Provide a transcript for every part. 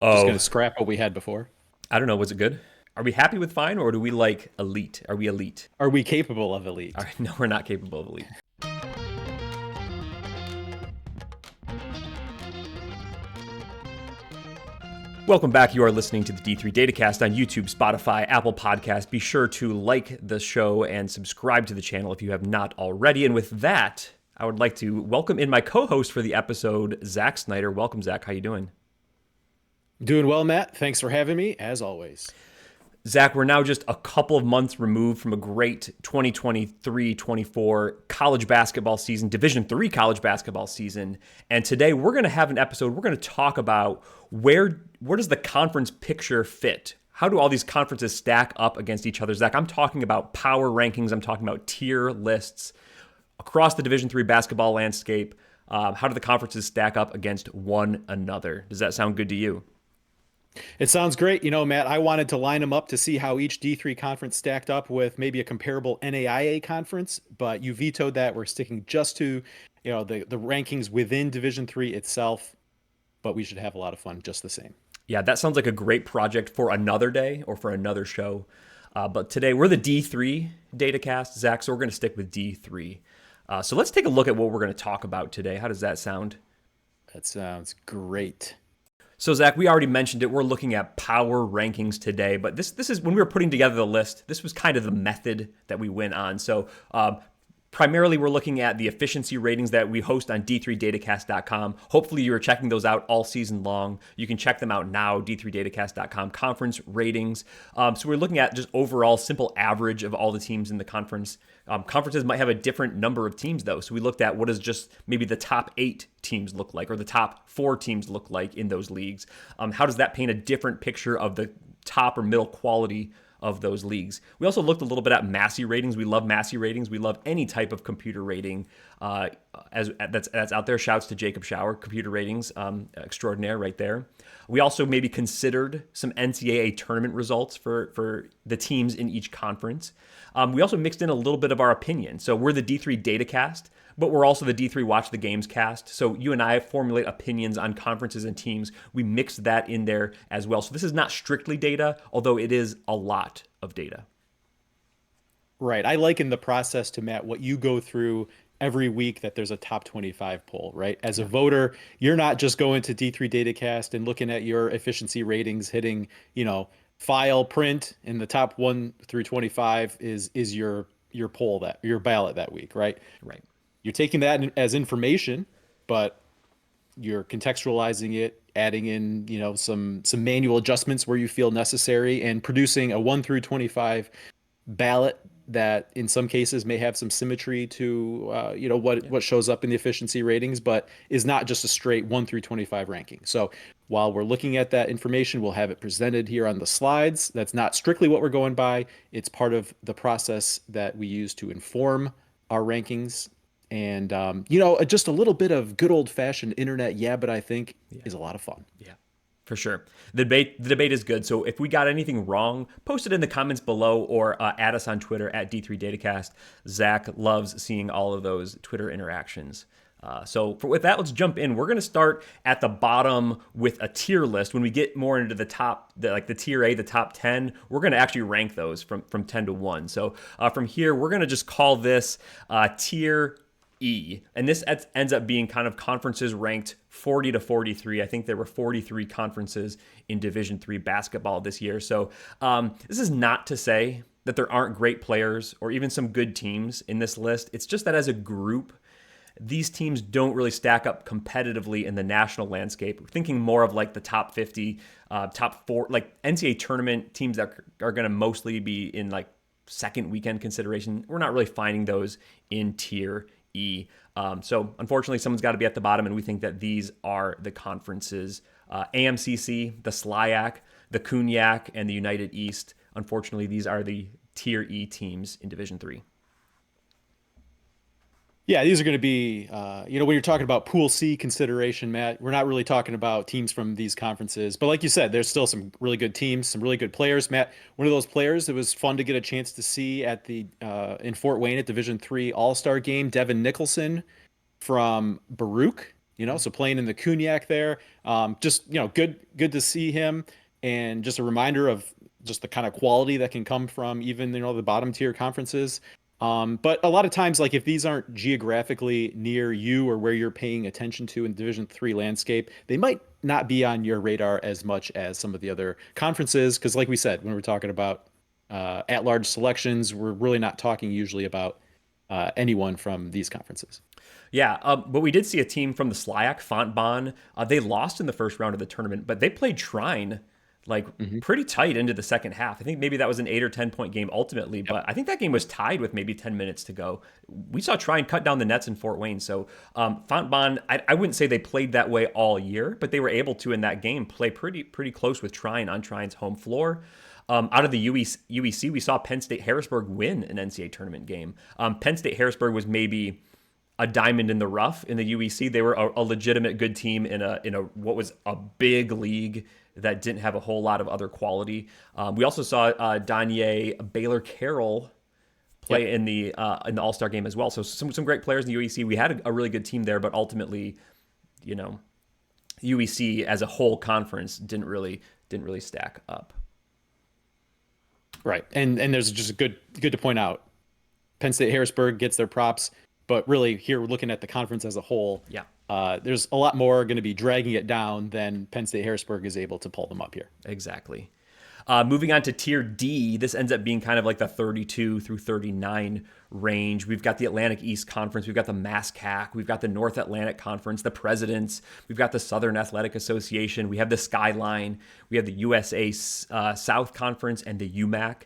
Just going Oh, to scrap what we had before. I don't know. Was it good? Are we happy with fine, or do we like elite? Are we elite? Are we capable of All elite? right, no, we're not capable of elite. Welcome back. You are listening to the D3 Datacast on YouTube, Spotify, Apple Podcasts. Be sure to like the show and subscribe to the channel if you have not already. And with that, I would like to welcome in my co-host for the episode, Zach Snyder. Welcome, Zach. How you doing? Doing well, Matt. Thanks for having me, as always. Zach, we're now just a couple of months removed from a great 2023-24 college basketball season, Division III college basketball season. And today we're going to have an episode. We're going to talk about where does the conference picture fit? How do all these conferences stack up against each other? Zach, I'm talking about power rankings. I'm talking about tier lists across the Division III basketball landscape. How do the conferences stack up against one another? Does that sound good to you? It sounds great. Matt, I wanted to line them up to see how each D3 conference stacked up with maybe a comparable NAIA conference, but you vetoed that. We're sticking just to, the rankings within Division 3 itself, but we should have a lot of fun just the same. Yeah, that sounds like a great project for another day or for another show. But today we're the D3 Datacast, Zach, so we're going to stick with D3. So let's take a look at what we're going to talk about today. How does that sound? That sounds great. So Zach, we already mentioned it. We're looking at power rankings today, but this is when we were putting together the list. This was kind of the method that we went on. So primarily, we're looking at the efficiency ratings that we host on d3datacast.com. Hopefully, you're checking those out all season long. You can check them out now, d3datacast.com, conference ratings. So we're looking at just overall simple average of all the teams in the conference. Conferences might have a different number of teams, though. So we looked at what does just maybe the top 8 teams look like or the top 4 teams look like in those leagues. How does that paint a different picture of the top or middle quality of those leagues? We also looked a little bit at massey ratings. We love massey ratings. We love any type of computer rating that's out there. Shouts to Jacob Shower, computer ratings extraordinaire right there. We also maybe considered some NCAA tournament results for the teams in each conference. We also mixed in a little bit of our opinion. So we're the D3 Datacast, but we're also the D3 Watch the Games cast. So you and I formulate opinions on conferences and teams. We mix that in there as well. So this is not strictly data, although it is a lot of data. Right. I liken the process to Matt, what you go through every week that there's a top 25 poll, right? As a Yeah. voter, you're not just going to D3 Datacast and looking at your efficiency ratings, hitting, file print and the top 1 through 25 is your poll, that your ballot that week, right? Right. You're taking that as information, but you're contextualizing it, adding in, some manual adjustments where you feel necessary, and producing a 1 through 25 ballot that in some cases may have some symmetry to Yeah. what shows up in the efficiency ratings, but is not just a straight 1 through 25 ranking. So while we're looking at that information, we'll have it presented here on the slides. That's not strictly what we're going by. It's part of the process that we use to inform our rankings. And just a little bit of good old fashioned internet, yeah, but I think Yeah. is a lot of fun. Yeah. For sure. The debate is good. So if we got anything wrong, post it in the comments below or add us on Twitter at D3Datacast. Zach loves seeing all of those Twitter interactions. With that, let's jump in. We're going to start at the bottom with a tier list. When we get more into the top, the tier A, the top 10, we're going to actually rank those from 10 to 1. So from here, we're going to just call this tier E. And this ends up being kind of conferences ranked 40 to 43. I think there were 43 conferences in Division III basketball this year. So this is not to say that there aren't great players or even some good teams in this list. It's just that as a group, these teams don't really stack up competitively in the national landscape. We're thinking more of like the top 50, top 4, like NCAA tournament teams that are going to mostly be in like second weekend consideration. We're not really finding those in tier E. So unfortunately, someone's got to be at the bottom, and we think that these are the conferences: AMCC, the SLIAC, the CUNYAC, and the United East. Unfortunately, these are the tier E teams in Division III. Yeah, these are going to be, when you're talking about Pool C consideration, Matt, we're not really talking about teams from these conferences. But like you said, there's still some really good teams, some really good players. Matt, one of those players it was fun to get a chance to see at the in Fort Wayne at Division III All-Star game, Devin Nicholson from Baruch. So playing in the Cognac there, just good to see him, and just a reminder of just the kind of quality that can come from even the bottom tier conferences. But a lot of times, like if these aren't geographically near you or where you're paying attention to in Division III landscape, they might not be on your radar as much as some of the other conferences. Because, like we said, when we're talking about at-large selections, we're really not talking usually about anyone from these conferences. Yeah, but we did see a team from the SLIAC, Fontbonne. They lost in the first round of the tournament, but they played Trine like Hmm. pretty tight into the second half. I think maybe that was an 8 or 10 point game ultimately, Yep. but I think that game was tied with maybe 10 minutes to go. We saw Trine cut down the nets in Fort Wayne. So Fontbonne, I wouldn't say they played that way all year, but they were able to in that game play pretty close with Trine on Trine's home floor. Out of the UEC, we saw Penn State Harrisburg win an NCAA tournament game. Penn State Harrisburg was maybe a diamond in the rough in the UEC. They were a legitimate good team in a what was a big league that didn't have a whole lot of other quality. We also saw Danye Baylor Carroll Yep. play in the All Star game as well. So some great players in the UEC. We had a really good team there, but ultimately, you know, UEC as a whole conference didn't really stack up. Right. And there's just good to point out. Penn State Harrisburg gets their props, but really here we're looking at the conference as a whole. Yeah. There's a lot more going to be dragging it down than Penn State Harrisburg is able to pull them up here. Exactly. Moving on to Tier D, this ends up being kind of like the 32 through 39 range. We've got the Atlantic East Conference, we've got the MASCAC, we've got the North Atlantic Conference, the Presidents, we've got the Southern Athletic Association, we have the Skyline, we have the USA South Conference, and the UMAC.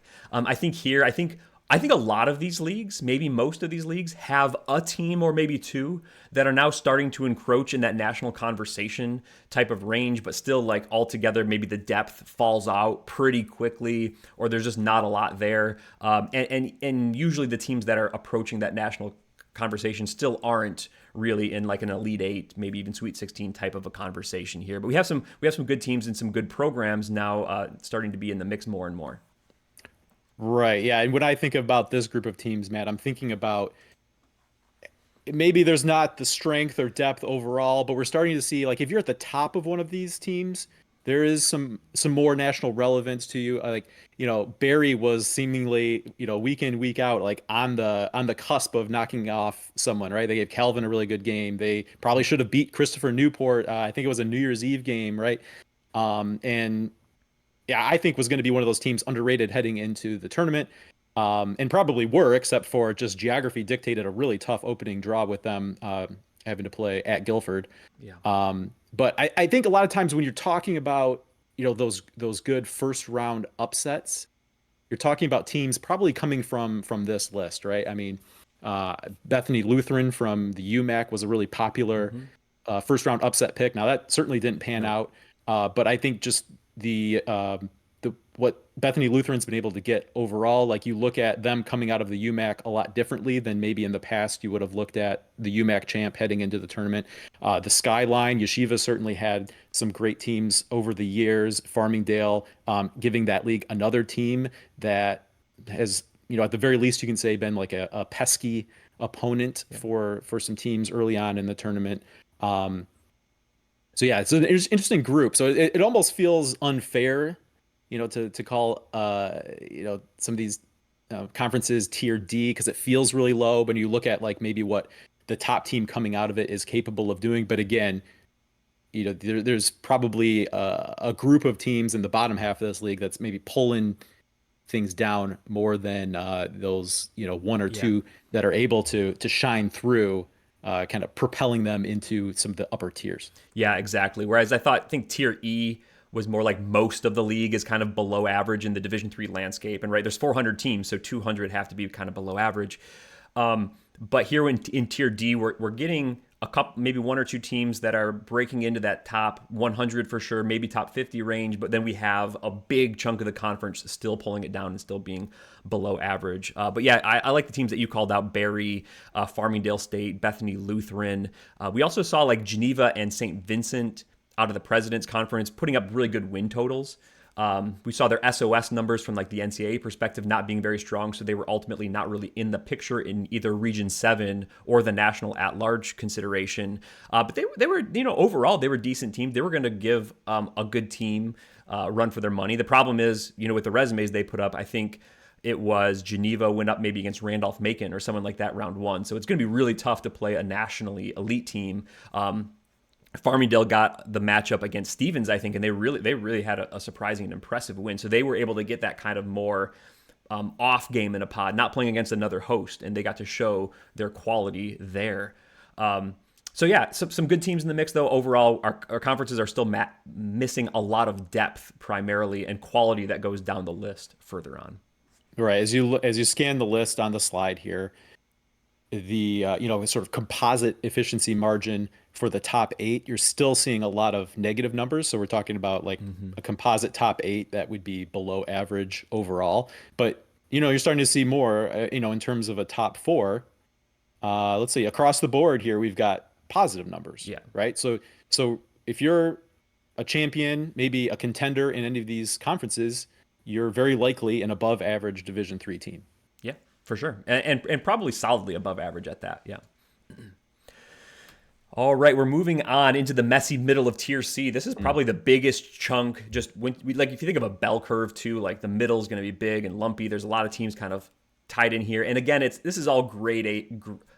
I think a lot of these leagues, maybe most of these leagues, have a team or maybe two that are now starting to encroach in that national conversation type of range, but still like altogether, maybe the depth falls out pretty quickly, or there's just not a lot there. And usually the teams that are approaching that national conversation still aren't really in like an Elite Eight, maybe even Sweet 16 type of a conversation here. But we have some good teams and some good programs now starting to be in the mix more and more. Right. Yeah. And when I think about this group of teams, Matt, I'm thinking about maybe there's not the strength or depth overall, but we're starting to see like if you're at the top of one of these teams, there is some more national relevance to you. Like, Barry was seemingly, week in, week out, like on the cusp of knocking off someone, right? They gave Calvin a really good game. They probably should have beat Christopher Newport. I think it was a New Year's Eve game, right? And yeah, I think was going to be one of those teams underrated heading into the tournament. And probably were, except for just geography dictated a really tough opening draw with them having to play at Guilford. Yeah. But I think a lot of times when you're talking about those good first round upsets, you're talking about teams probably coming from this list, right? I mean, Bethany Lutheran from the UMAC was a really popular Mm-hmm. first round upset pick. Now that certainly didn't pan Nope. out, but I think just the what Bethany Lutheran's been able to get overall, like you look at them coming out of the UMAC a lot differently than maybe in the past you would have looked at the UMAC champ heading into the tournament. The Skyline, Yeshiva certainly had some great teams over the years. Farmingdale, giving that league another team that has, at the very least you can say been like a pesky opponent Yeah. for some teams early on in the tournament. So yeah, it's an interesting group. So it almost feels unfair, to call some of these conferences tier D because it feels really low when you look at like maybe what the top team coming out of it is capable of doing. But again, there's probably a group of teams in the bottom half of this league that's maybe pulling things down more than those one or Yeah. two that are able to shine through, kind of propelling them into some of the upper tiers. Yeah, exactly. Whereas I think Tier E was more like most of the league is kind of below average in the Division III landscape. And right, there's 400 teams, so 200 have to be kind of below average. But here in Tier D, we're getting a couple, maybe one or two teams that are breaking into that top 100 for sure, maybe top 50 range. But then we have a big chunk of the conference still pulling it down and still being below average. But yeah, I like the teams that you called out: Barry, Farmingdale State, Bethany Lutheran. We also saw like Geneva and St. Vincent out of the President's Conference putting up really good win totals. We saw their SOS numbers from like the NCAA perspective not being very strong, so they were ultimately not really in the picture in either Region 7 or the national at-large consideration. But they were, overall, they were a decent team. They were going to give a good team run for their money. The problem is, with the resumes they put up, I think it was Geneva went up maybe against Randolph-Macon or someone like that round 1. So it's going to be really tough to play a nationally elite team. Farmingdale got the matchup against Stevens, I think, and they really had a surprising and impressive win. So they were able to get that kind of more off game in a pod, not playing against another host, and they got to show their quality there. So yeah, some good teams in the mix, though. Overall, our conferences are still missing a lot of depth primarily and quality that goes down the list further on. Right. As you scan the list on the slide here, the sort of composite efficiency margin for the top 8, you're still seeing a lot of negative numbers. So we're talking about like a composite top 8 that would be below average overall. But you're starting to see more in terms of a top 4. Let's see, across the board here we've got positive numbers. Yeah. Right. So if you're a champion, maybe a contender in any of these conferences, you're very likely an above average Division III team. Yeah, for sure. And probably solidly above average at that. Yeah. All right, we're moving on into the messy middle of Tier C. This is probably the biggest chunk. Just if you think of a bell curve too, like the middle is going to be big and lumpy. There's a lot of teams kind of tied in here. And again, this is all grade A,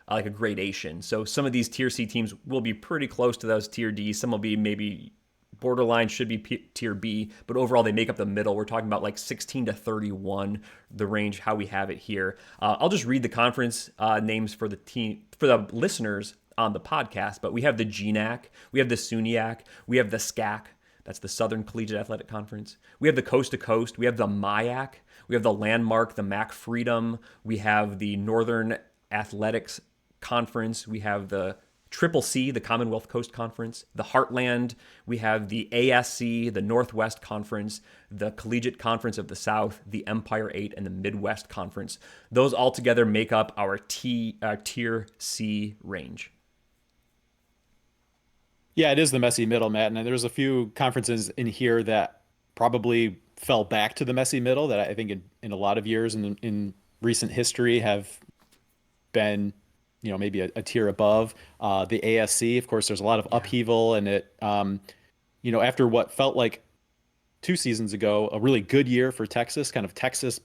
like a gradation. So some of these Tier C teams will be pretty close to those Tier D. Some will be maybe borderline, should be Tier B, but overall they make up the middle. We're talking about like 16 to 31, the range how we have it here. I'll just read the conference names for the listeners on the podcast, but we have the GNAC, we have the SUNYAC, we have the SCAC, that's the Southern Collegiate Athletic Conference. We have the Coast to Coast, we have the MIAC, we have the Landmark, the MAC Freedom, we have the Northern Athletics Conference, we have the Triple C, the Commonwealth Coast Conference, the Heartland, we have the ASC, the Northwest Conference, the Collegiate Conference of the South, the Empire 8, and the Midwest Conference. Those all together make up our Tier C range. Yeah, it is the messy middle, Matt. And there's a few conferences in here that probably fell back to the messy middle that I think in a lot of years in recent history have been maybe a tier above. The ASC, of course, there's a lot of upheaval, and it, after what felt like 2 seasons ago, a really good year for Texas, kind of Texas,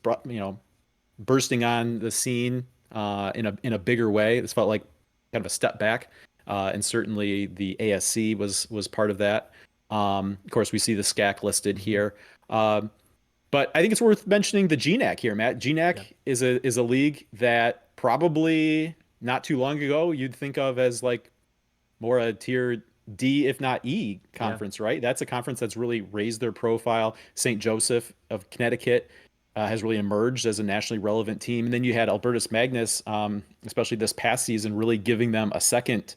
bursting on the scene in a bigger way. This felt like kind of a step back, and certainly the ASC was part of that. Of course, we see the SCAC listed here. But I think it's worth mentioning the GNAC here, Matt. GNAC is a league that probably not too long ago you'd think of as like more a Tier D, if not E conference, right? That's a conference that's really raised their profile. St. Joseph of Connecticut has really emerged as a nationally relevant team. And then you had Albertus Magnus, especially this past season, really giving them a second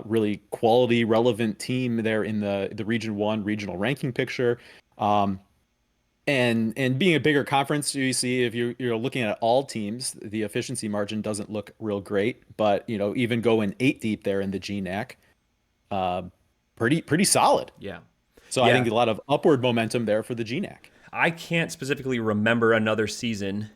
really quality, relevant team there in the Region 1 regional ranking picture. And being a bigger conference, you see if you're looking at all teams, the efficiency margin doesn't look real great. But even going 8 deep there in the GNAC, pretty solid. Yeah. So I think a lot of upward momentum there for the GNAC. I can't specifically remember another season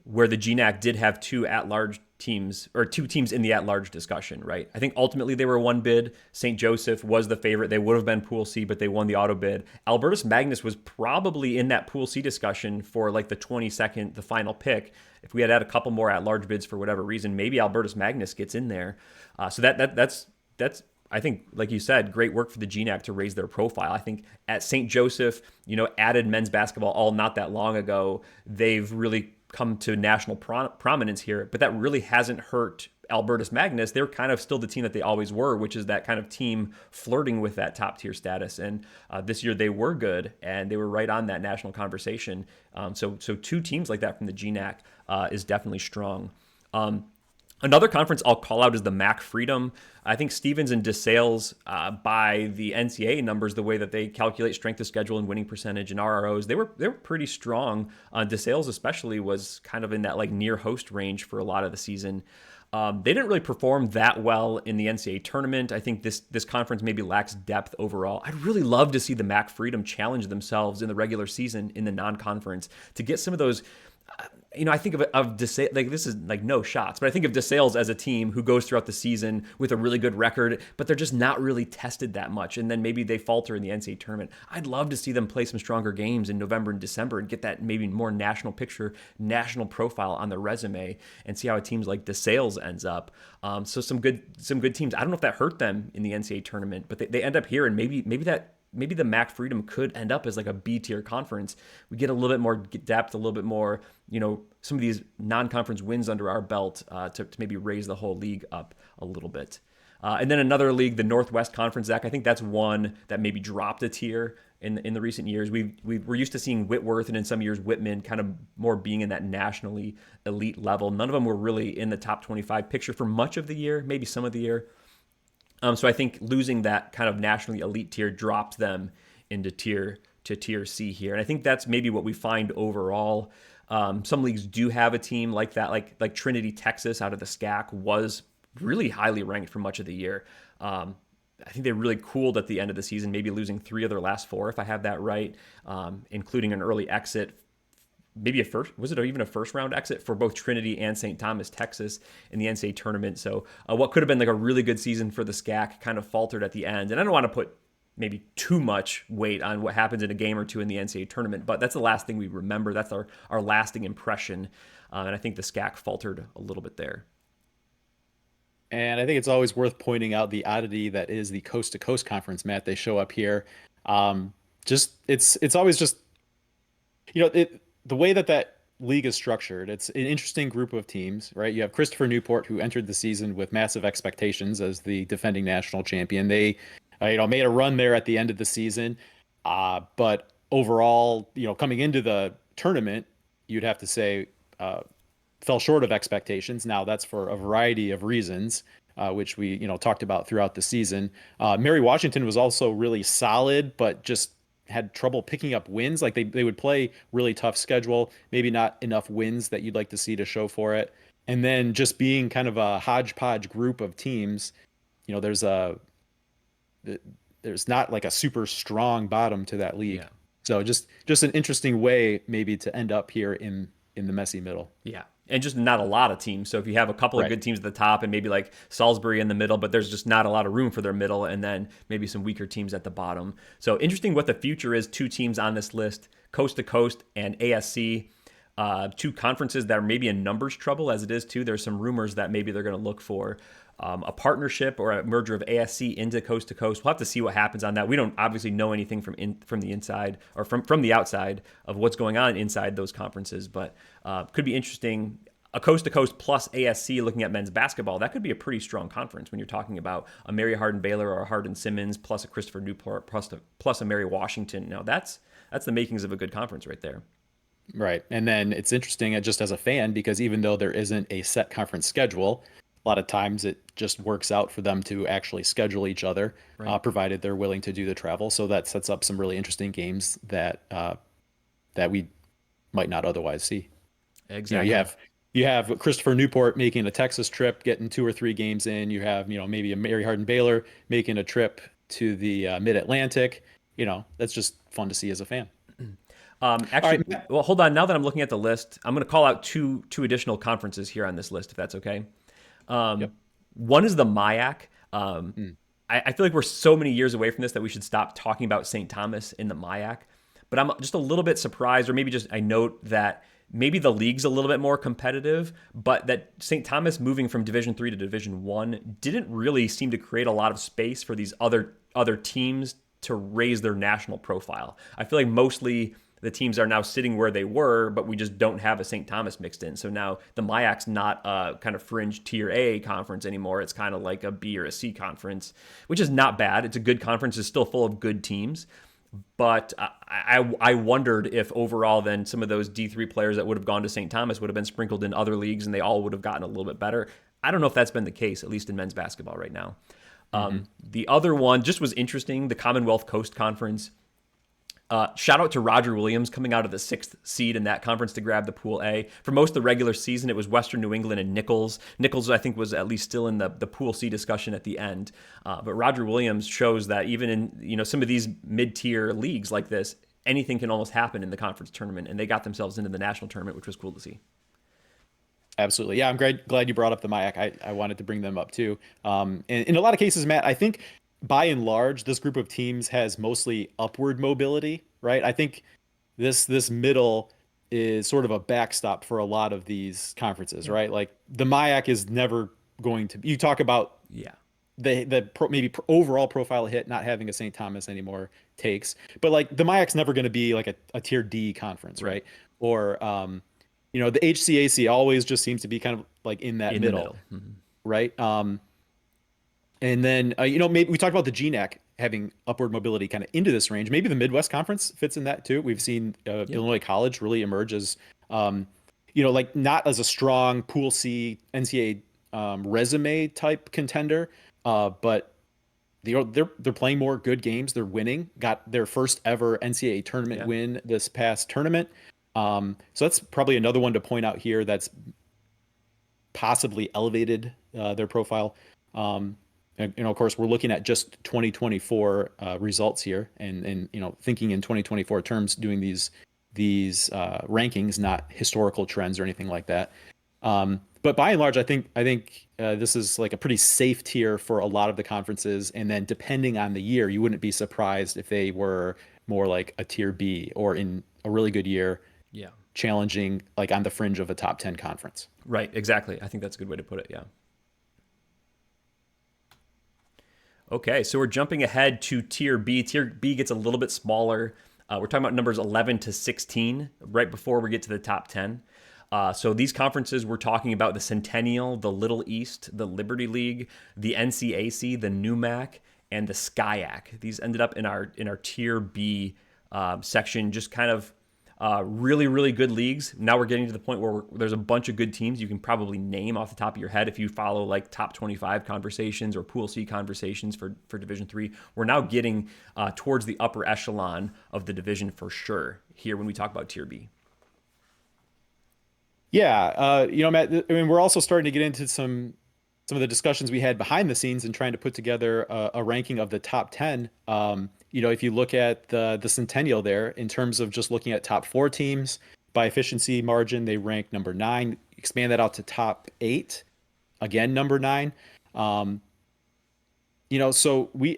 where the GNAC did have 2 at-large teams, or 2 teams in the at-large discussion, right? I think ultimately they were one bid. St. Joseph was the favorite. They would have been Pool C, but they won the auto bid. Albertus Magnus was probably in that Pool C discussion for like the 22nd, the final pick. If we had a couple more at-large bids for whatever reason, maybe Albertus Magnus gets in there. So that's I think, like you said, great work for the GNAC to raise their profile. I think at St. Joseph, added men's basketball all not that long ago. They've really come to national prominence here, but that really hasn't hurt Albertus Magnus. They're kind of still the team that they always were, which is that kind of team flirting with that top tier status. And this year they were good, and they were right on that national conversation. So 2 teams like that from the GNAC is definitely strong. Another conference I'll call out is the MAC Freedom. I think Stevens and DeSales, by the NCAA numbers, the way that they calculate strength of schedule and winning percentage and RROs, they were pretty strong. DeSales especially was kind of in that like near host range for a lot of the season. They didn't really perform that well in the NCAA tournament. I think this conference maybe lacks depth overall. I'd really love to see the Mac Freedom challenge themselves in the regular season in the non-conference to get some of those. I think of DeSales, like this is like no shots, but I think of DeSales as a team who goes throughout the season with a really good record, but they're just not really tested that much. And then maybe they falter in the NCAA tournament. I'd love to see them play some stronger games in November and December and get that maybe more national picture, national profile on their resume and see how a teams like DeSales ends up. So some good teams. I don't know if that hurt them in the NCAA tournament, but they end up here and maybe the Mac Freedom could end up as like a B tier conference. We get a little bit more depth, a little bit more, some of these non-conference wins under our belt to maybe raise the whole league up a little bit. And then another league, the Northwest Conference, Zach, I think that's one that maybe dropped a tier in the recent years. We're used to seeing Whitworth and in some years Whitman kind of more being in that nationally elite level. None of them were really in the top 25 picture for much of the year, maybe some of the year. So I think losing that kind of nationally elite tier dropped them into tier C here. And I think that's maybe what we find overall. Some leagues do have a team like that, like Trinity, Texas out of the SCAC was really highly ranked for much of the year. I think they really cooled at the end of the season, maybe losing 3 of their last 4, if I have that right, including an early exit. Maybe even a first round exit for both Trinity and St. Thomas, Texas in the NCAA tournament. So what could have been like a really good season for the SCAC kind of faltered at the end. And I don't want to put maybe too much weight on what happens in a game or two in the NCAA tournament, but that's the last thing we remember. That's our lasting impression. And I think the SCAC faltered a little bit there. And I think it's always worth pointing out the oddity that is the Coast to Coast Conference, Matt. They show up here. It's always just, the way that league is structured, it's an interesting group of teams, right? You have Christopher Newport, who entered the season with massive expectations as the defending national champion. They, made a run there at the end of the season. But overall, coming into the tournament, you'd have to say, fell short of expectations. Now that's for a variety of reasons, which we, talked about throughout the season. Mary Washington was also really solid, but just had trouble picking up wins. Like they would play really tough schedule, maybe not enough wins that you'd like to see to show for it. And then just being kind of a hodgepodge group of teams, there's not like a super strong bottom to that league. Yeah. So just an interesting way maybe to end up here in the messy middle. Yeah. And just not a lot of teams. So if you have a couple of good teams at the top and maybe like Salisbury in the middle, but there's just not a lot of room for their middle, and then maybe some weaker teams at the bottom. So interesting what the future is. 2 teams on this list, Coast to Coast and ASC. 2 conferences that are maybe in numbers trouble as it is too. There's some rumors that maybe they're going to look for a partnership or a merger of ASC into Coast to Coast. We'll have to see what happens on that. We don't obviously know anything from the inside or from the outside of what's going on inside those conferences, but could be interesting. A Coast to Coast plus ASC looking at men's basketball, that could be a pretty strong conference when you're talking about a Mary Hardin Baylor or a Hardin Simmons plus a Christopher Newport plus a Mary Washington. Now that's the makings of a good conference right there. Right. And then it's interesting just as a fan, because even though there isn't a set conference schedule, a lot of times it just works out for them to actually schedule each other, right, provided they're willing to do the travel. So that sets up some really interesting games that we might not otherwise see. Exactly. You have Christopher Newport making a Texas trip, getting 2 or 3 games in. You have, maybe a Mary Hardin Baylor making a trip to the Mid-Atlantic. That's just fun to see as a fan. Actually, right. Well, hold on. Now that I'm looking at the list, I'm going to call out two additional conferences here on this list, if that's okay. Yep. One is the MIAC. I feel like we're so many years away from this that we should stop talking about St. Thomas in the MIAC. But I'm just a little bit surprised, or maybe just I note that maybe the league's a little bit more competitive, but that St. Thomas moving from Division III to Division I didn't really seem to create a lot of space for these other teams to raise their national profile. I feel like mostly the teams are now sitting where they were, but we just don't have a St. Thomas mixed in. So now the MIAC's not a kind of fringe tier A conference anymore. It's kind of like a B or a C conference, which is not bad. It's a good conference. It's still full of good teams. But I wondered if overall then some of those D3 players that would have gone to St. Thomas would have been sprinkled in other leagues and they all would have gotten a little bit better. I don't know if that's been the case, at least in men's basketball right now. The other one just was interesting, the Commonwealth Coast Conference. Shout out to Roger Williams coming out of the 6th seed in that conference to grab the Pool A. For most of the regular season, it was Western New England and Nichols. Nichols, I think, was at least still in the Pool C discussion at the end. But Roger Williams shows that even in some of these mid-tier leagues like this, anything can almost happen in the conference tournament, and they got themselves into the national tournament, which was cool to see. Absolutely. Yeah, I'm glad you brought up the MIAC. I wanted to bring them up too. And in a lot of cases, Matt, I think by and large, this group of teams has mostly upward mobility, right? I think this middle is sort of a backstop for a lot of these conferences, Yeah. right? Like the MIAC is never going to. You talk about Yeah. overall profile hit not having a St. Thomas anymore takes, but like the MIAC's never going to be like a tier D conference, Right. right? Or the HCAC always just seems to be kind of like in that In the middle, middle. Mhm. right? And then maybe we talked about the GNAC having upward mobility kind of into this range. Maybe the Midwest Conference fits in that too. We've seen Yeah. Illinois College really emerge as like not as a strong Pool C NCAA resume type contender, but they're playing more good games. They're winning. Got their first ever NCAA tournament Yeah. win this past tournament. So that's probably another one to point out here that's possibly elevated their profile. And, of course, we're looking at just 2024 results here, and thinking in 2024 terms, doing these rankings, not historical trends or anything like that. But by and large, I think this is like a pretty safe tier for a lot of the conferences. And then depending on the year, you wouldn't be surprised if they were more like a tier B or in a really good year, Yeah. challenging like on the fringe of a top 10 conference. Right. Exactly. I think that's a good way to put it. Yeah. Okay, so we're jumping ahead to Tier B. Tier B gets a little bit smaller. We're talking about numbers 11 to 16, right before we get to the top 10. So these conferences, we're talking about the Centennial, the Little East, the Liberty League, the NCAC, the NUMAC, and the SCIAC. These ended up in our Tier B section, just kind of really, really good leagues. Now we're getting to the point where there's a bunch of good teams you can probably name off the top of your head if you follow like top 25 conversations or Pool C conversations for Division III. We're now getting towards the upper echelon of the division for sure here when we talk about Tier B. Yeah, Matt, I mean, we're also starting to get into some of the discussions we had behind the scenes and trying to put together a ranking of the top 10. If you look at the Centennial there, in terms of just looking at top 4 teams by efficiency margin, they rank number 9. Expand that out to top 8, again number 9. So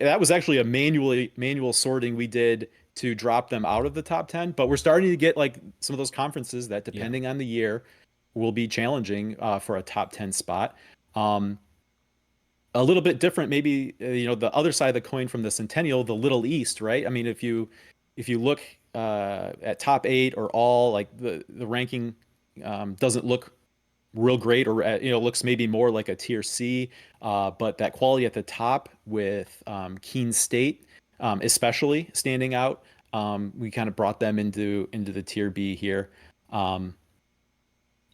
that was actually a manual sorting we did to drop them out of the top 10. But we're starting to get like some of those conferences that, depending on the year, will be challenging for a top 10 spot. A little bit different, maybe, the other side of the coin from the Centennial, the Little East, right? I mean, if you look at top 8 or all, like the ranking doesn't look real great, or looks maybe more like a tier C, but that quality at the top with Keene State especially standing out. We kind of brought them into the tier B here. And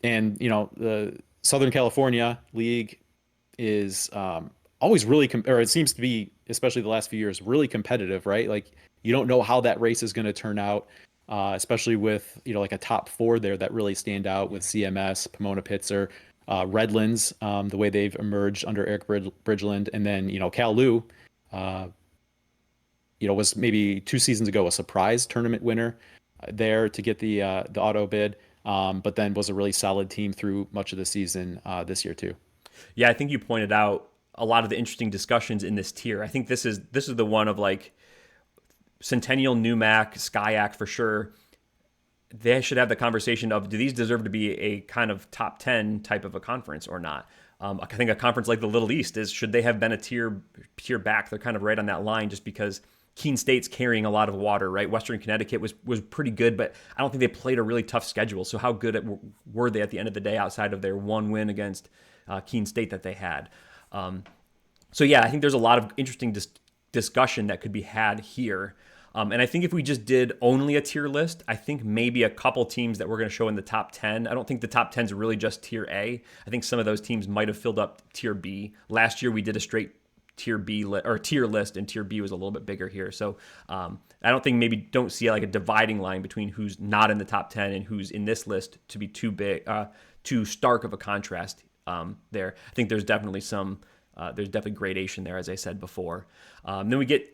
the Southern California League is always really or it seems to be, especially the last few years, really competitive, right? Like you don't know how that race is going to turn out, especially with like a top 4 there that really stand out with CMS, Pomona Pitzer, Redlands, the way they've emerged under Eric Bridgeland, and then Cal Lu, was maybe 2 seasons ago a surprise tournament winner there to get the auto bid, but then was a really solid team through much of the season this year too. Yeah, I think you pointed out a lot of the interesting discussions in this tier. I think this is the one of like Centennial, NUMAC, SCIAC for sure. They should have the conversation of, do these deserve to be a kind of top 10 type of a conference or not? I think a conference like the Little East should they have been a tier back? They're kind of right on that line just because Keene State's carrying a lot of water, right? Western Connecticut was pretty good, but I don't think they played a really tough schedule. So how good were they at the end of the day outside of their one win against Keene State that they had? So yeah, I think there's a lot of interesting discussion that could be had here. And I think if we just did only a tier list, I think maybe a couple teams that we're going to show in the top 10. I don't think the top 10 is really just tier A. I think some of those teams might have filled up tier B. Last year we did a straight tier list, and tier B was a little bit bigger here. So I don't think don't see like a dividing line between who's not in the top 10 and who's in this list to be too big, too stark of a contrast there. I think there's definitely there's definitely gradation there, as I said before. Then we get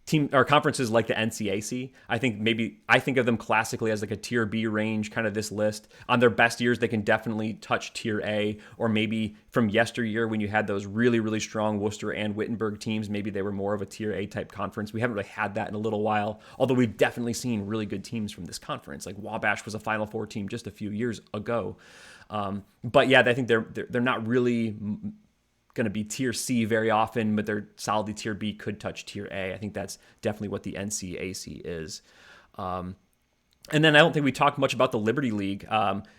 team or conferences like the NCAC. I think of them classically as like a tier B range, kind of this list. On their best years, they can definitely touch tier A, or maybe from yesteryear when you had those really, really strong Worcester and Wittenberg teams, maybe they were more of a tier A type conference. We haven't really had that in a little while, although we've definitely seen really good teams from this conference. Like Wabash was a Final Four team just a few years ago. But yeah, I think they're not really going to be tier C very often, but they're solidly tier B, could touch tier A. I think that's definitely what the NCAC is. And then I don't think we talked much about the Liberty League.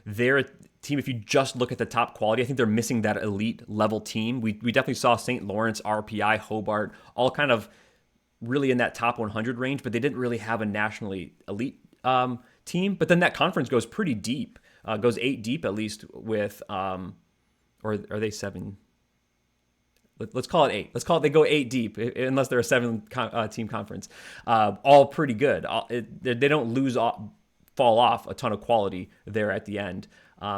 They're a team, if you just look at the top quality, I think they're missing that elite level team. We definitely saw St. Lawrence, RPI, Hobart, all kind of really in that top 100 range, but they didn't really have a nationally elite team. But then that conference goes pretty deep, goes 8 deep at least with, or are they 7? Let's call it 8. They go 8 deep, unless they're a 7-team conference. All pretty good. They don't fall off a ton of quality there at the end.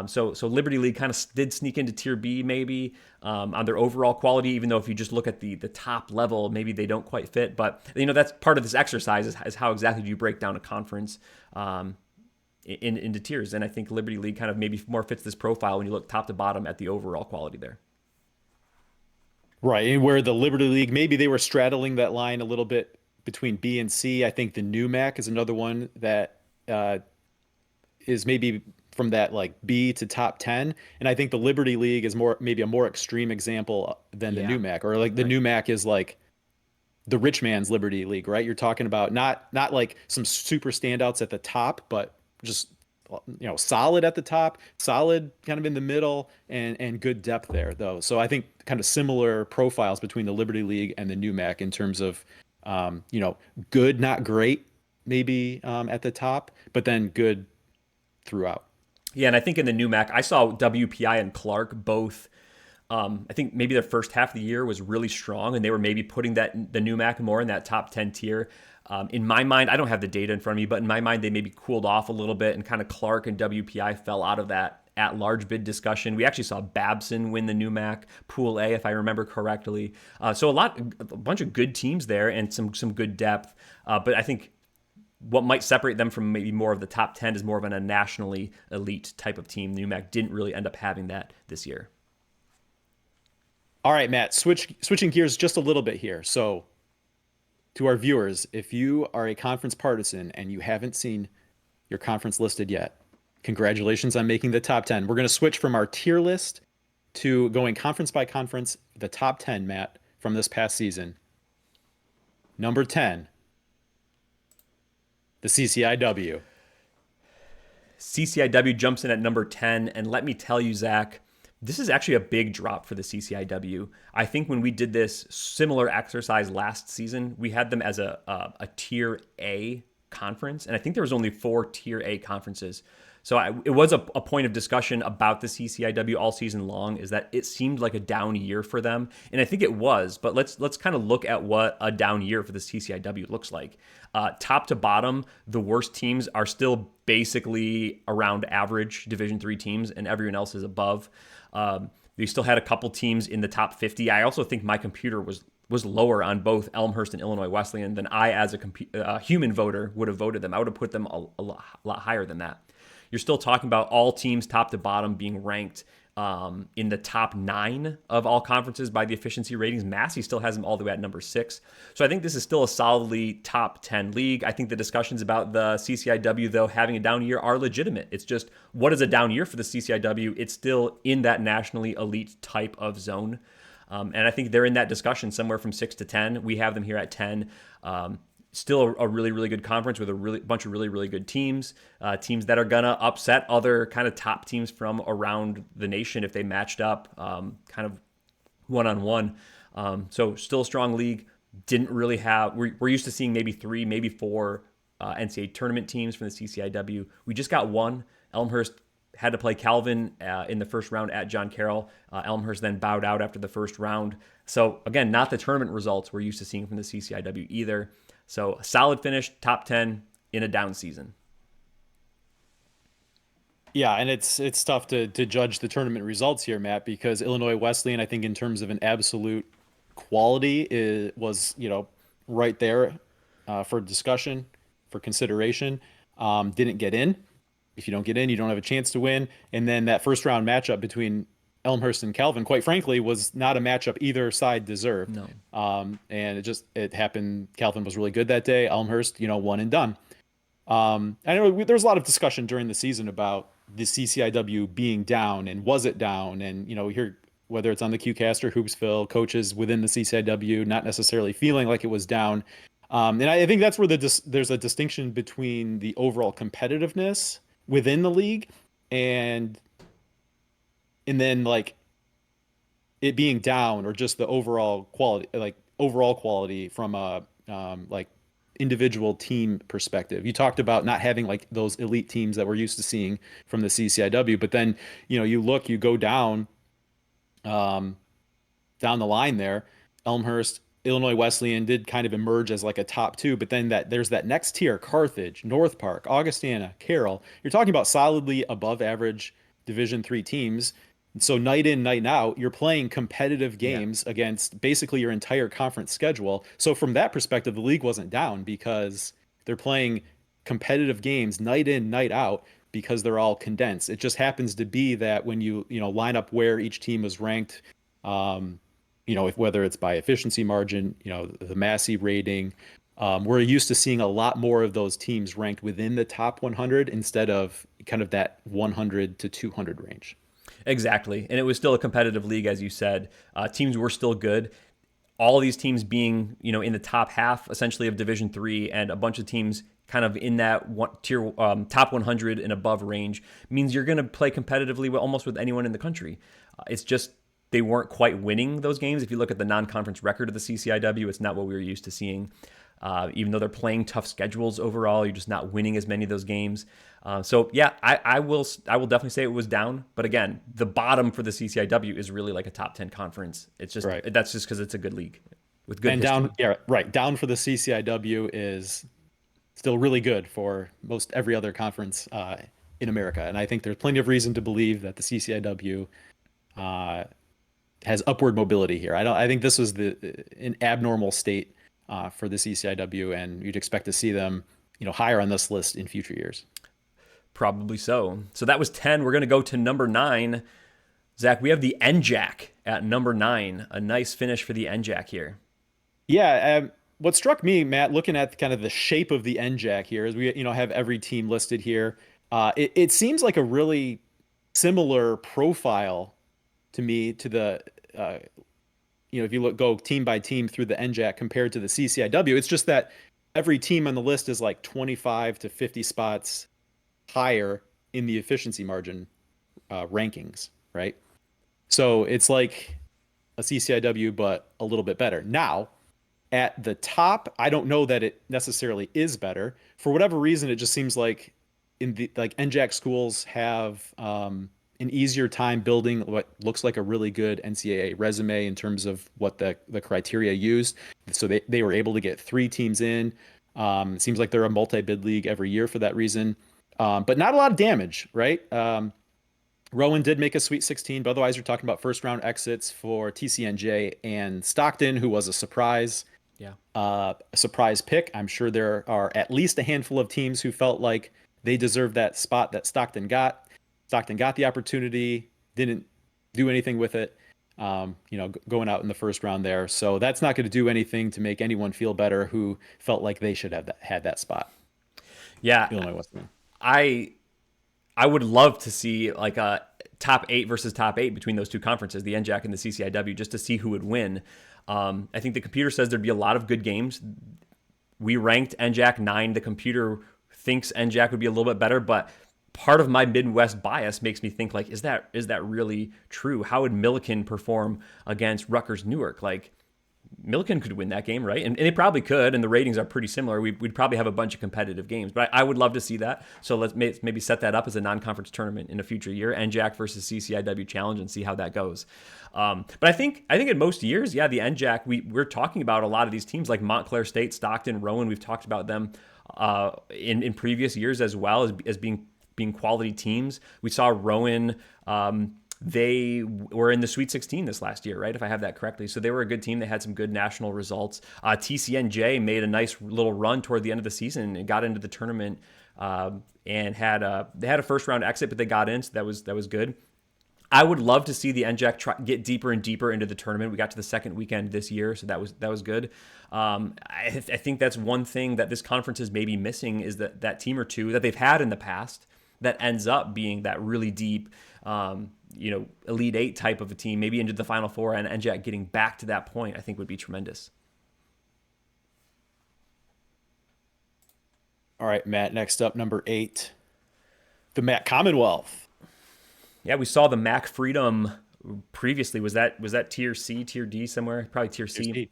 So Liberty League kind of did sneak into tier B maybe on their overall quality, even though if you just look at the top level, maybe they don't quite fit. But that's part of this exercise is how exactly do you break down a conference into tiers. And I think Liberty League kind of maybe more fits this profile when you look top to bottom at the overall quality there. Right, and where the Liberty League, maybe they were straddling that line a little bit between B and C. I think the NUMAC is another one that is maybe from that like B to top 10. And I think the Liberty League is maybe a more extreme example than the NUMAC, or like the NUMAC is like the rich man's Liberty League, right? You're talking about not like some super standouts at the top, but just solid at the top, solid kind of in the middle, and good depth there though. So I think kind of similar profiles between the Liberty League and the NUMAC in terms of good, not great, maybe at the top, but then good throughout. Yeah, and I think in the NUMAC, I saw WPI and Clark both. I think maybe their first half of the year was really strong, and they were maybe putting the NUMAC more in that top 10 tier. In my mind, I don't have the data in front of me, but in my mind, they maybe cooled off a little bit, and kind of Clark and WPI fell out of that at-large bid discussion. We actually saw Babson win the NUMAC Pool A, if I remember correctly. So a bunch of good teams there and some good depth. But I think what might separate them from maybe more of the top 10 is more of a nationally elite type of team. NUMAC didn't really end up having that this year. All right, Matt, switching gears just a little bit here. So to our viewers, if you are a conference partisan and you haven't seen your conference listed yet, congratulations on making the top 10. We're going to switch from our tier list to going conference by conference, the top 10, Matt, from this past season. Number 10, the CCIW. CCIW jumps in at number 10, and let me tell you, Zach, this is actually a big drop for the CCIW. I think when we did this similar exercise last season, we had them as a tier A conference, and I think there was only 4 tier A conferences. So it was a point of discussion about the CCIW all season long, is that it seemed like a down year for them, and I think it was. But let's kind of look at what a down year for the CCIW looks like. Top to bottom, the worst teams are still basically around average Division III teams, and everyone else is above. We still had a couple teams in the top 50. I also think my computer was lower on both Elmhurst and Illinois Wesleyan than I, as a human voter, would have voted them. I would have put them a lot higher than that. You're still talking about all teams top to bottom being ranked in the top 9 of all conferences by the efficiency ratings. Massey still has them all the way at number 6. So I think this is still a solidly top 10 league. I think the discussions about the CCIW, though, having a down year are legitimate. It's just, what is a down year for the CCIW? It's still in that nationally elite type of zone. And I think they're in that discussion somewhere from 6 to 10. We have them here at 10. Still a really, really good conference with a bunch of really, really good teams. Teams that are going to upset other kind of top teams from around the nation if they matched up kind of one-on-one. So still a strong league. Didn't really have... We're used to seeing maybe 3, maybe 4 NCAA tournament teams from the CCIW. We just got one. Elmhurst had to play Calvin in the first round at John Carroll. Elmhurst then bowed out after the first round. So again, not the tournament results we're used to seeing from the CCIW either. So a solid finish, top 10 in a down season. Yeah, and it's tough to judge the tournament results here, Matt, because Illinois Wesleyan, I think in terms of an absolute quality, was right there for discussion, for consideration. Didn't get in. If you don't get in, you don't have a chance to win. And then that first round matchup between Elmhurst and Calvin, quite frankly, was not a matchup either side deserved. No. And it happened. Calvin was really good that day. Elmhurst, one and done. I know there was a lot of discussion during the season about the CCIW being down and was it down, and we hear whether it's on the QCast or Hoopsville, coaches within the CCIW not necessarily feeling like it was down. And I think that's where there's a distinction between the overall competitiveness within the league and then like it being down, or just the overall quality from a like individual team perspective. You talked about not having like those elite teams that we're used to seeing from the CCIW, but then you go down down the line there. Elmhurst, Illinois Wesleyan did kind of emerge as like a top two, but then there's that next tier: Carthage, North Park, Augustana, Carroll. You're talking about solidly above average Division III teams. So night in, night out, you're playing competitive games against basically your entire conference schedule. So from that perspective, the league wasn't down because they're playing competitive games night in, night out, because they're all condensed. It just happens to be that when you line up where each team is ranked, whether it's by efficiency margin, the Massey rating, we're used to seeing a lot more of those teams ranked within the top 100 instead of kind of that 100 to 200 range. Exactly. And it was still a competitive league, as you said. Teams were still good. All these teams being, in the top half, essentially, of Division III, and a bunch of teams kind of in that tier top 100 and above range, means you're going to play competitively almost with anyone in the country. It's just they weren't quite winning those games. If you look at the non-conference record of the CCIW, it's not what we were used to seeing. Even though they're playing tough schedules overall, you're just not winning as many of those games. I will definitely say it was down. But again, the bottom for the CCIW is really like a top 10 conference. It's just That's just because it's a good league with good history. Down for the CCIW is still really good for most every other conference in America, and I think there's plenty of reason to believe that the CCIW has upward mobility here. I think this was an abnormal state for the CCIW, and you'd expect to see them, higher on this list in future years. Probably so. So that was 10. We're going to go to number 9. Zach, we have the NJAC at number 9. A nice finish for the NJAC here. Yeah. What struck me, Matt, looking at kind of the shape of the NJAC here, is we, have every team listed here. It seems like a really similar profile to me to the, if you go team by team through the NJAC compared to the CCIW. It's just that every team on the list is like 25 to 50 spots higher in the efficiency margin rankings, right? So it's like a CCIW, but a little bit better. Now, at the top, I don't know that it necessarily is better. For whatever reason, it just seems like NJAC schools have an easier time building what looks like a really good NCAA resume in terms of what the criteria used. So they were able to get 3 teams in. It seems like they're a multi-bid league every year for that reason. But not a lot of damage, right? Rowan did make a Sweet 16, but otherwise you're talking about first round exits for TCNJ and Stockton, who was a surprise. Yeah. A surprise pick. I'm sure there are at least a handful of teams who felt like they deserved that spot that Stockton got. Stockton got the opportunity, didn't do anything with it, going out in the first round there. So that's not going to do anything to make anyone feel better who felt like they should have had that spot. Yeah. Illinois Wesleyan. I would love to see like a top 8 versus top 8 between those two conferences, the NJAC and the CCIW, just to see who would win. I think the computer says there'd be a lot of good games. We ranked NJAC 9. The computer thinks NJAC would be a little bit better, but part of my Midwest bias makes me think, like, is that really true? How would Milliken perform against Rutgers Newark? Like, Milliken could win that game, right? And they probably could, and the ratings are pretty similar. We'd probably have a bunch of competitive games, but I would love to see that. So let's maybe set that up as a non-conference tournament in a future year, NJAC versus CCIW Challenge, and see how that goes. But I think in most years, yeah, the NJAC, we're talking about a lot of these teams like Montclair State, Stockton, Rowan. We've talked about them in previous years as well as being quality teams. We saw Rowan. They were in the Sweet 16 this last year, right? If I have that correctly. So they were a good team. They had some good national results. TCNJ made a nice little run toward the end of the season and got into the tournament and they had a first round exit, but they got in, so that was good. I would love to see the NJAC get deeper and deeper into the tournament. We got to the second weekend this year, so that was good. I think that's one thing that this conference is maybe missing is that team or two that they've had in the past that ends up being that really deep, Elite Eight type of a team, maybe into the Final Four, and NJAC getting back to that point, I think would be tremendous. All right, Matt, next up, number 8, the MAC Commonwealth. Yeah, we saw the MAC Freedom previously. Was that tier C, tier D somewhere? Probably tier C. Tier C.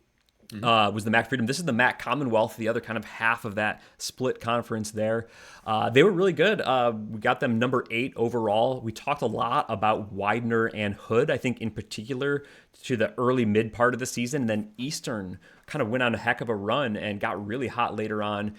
Was the MAC Freedom. This is the MAC Commonwealth, the other kind of half of that split conference there. They were really good. We got them number 8 overall. We talked a lot about Widener and Hood, I think in particular to the early mid part of the season. And then Eastern kind of went on a heck of a run and got really hot later on.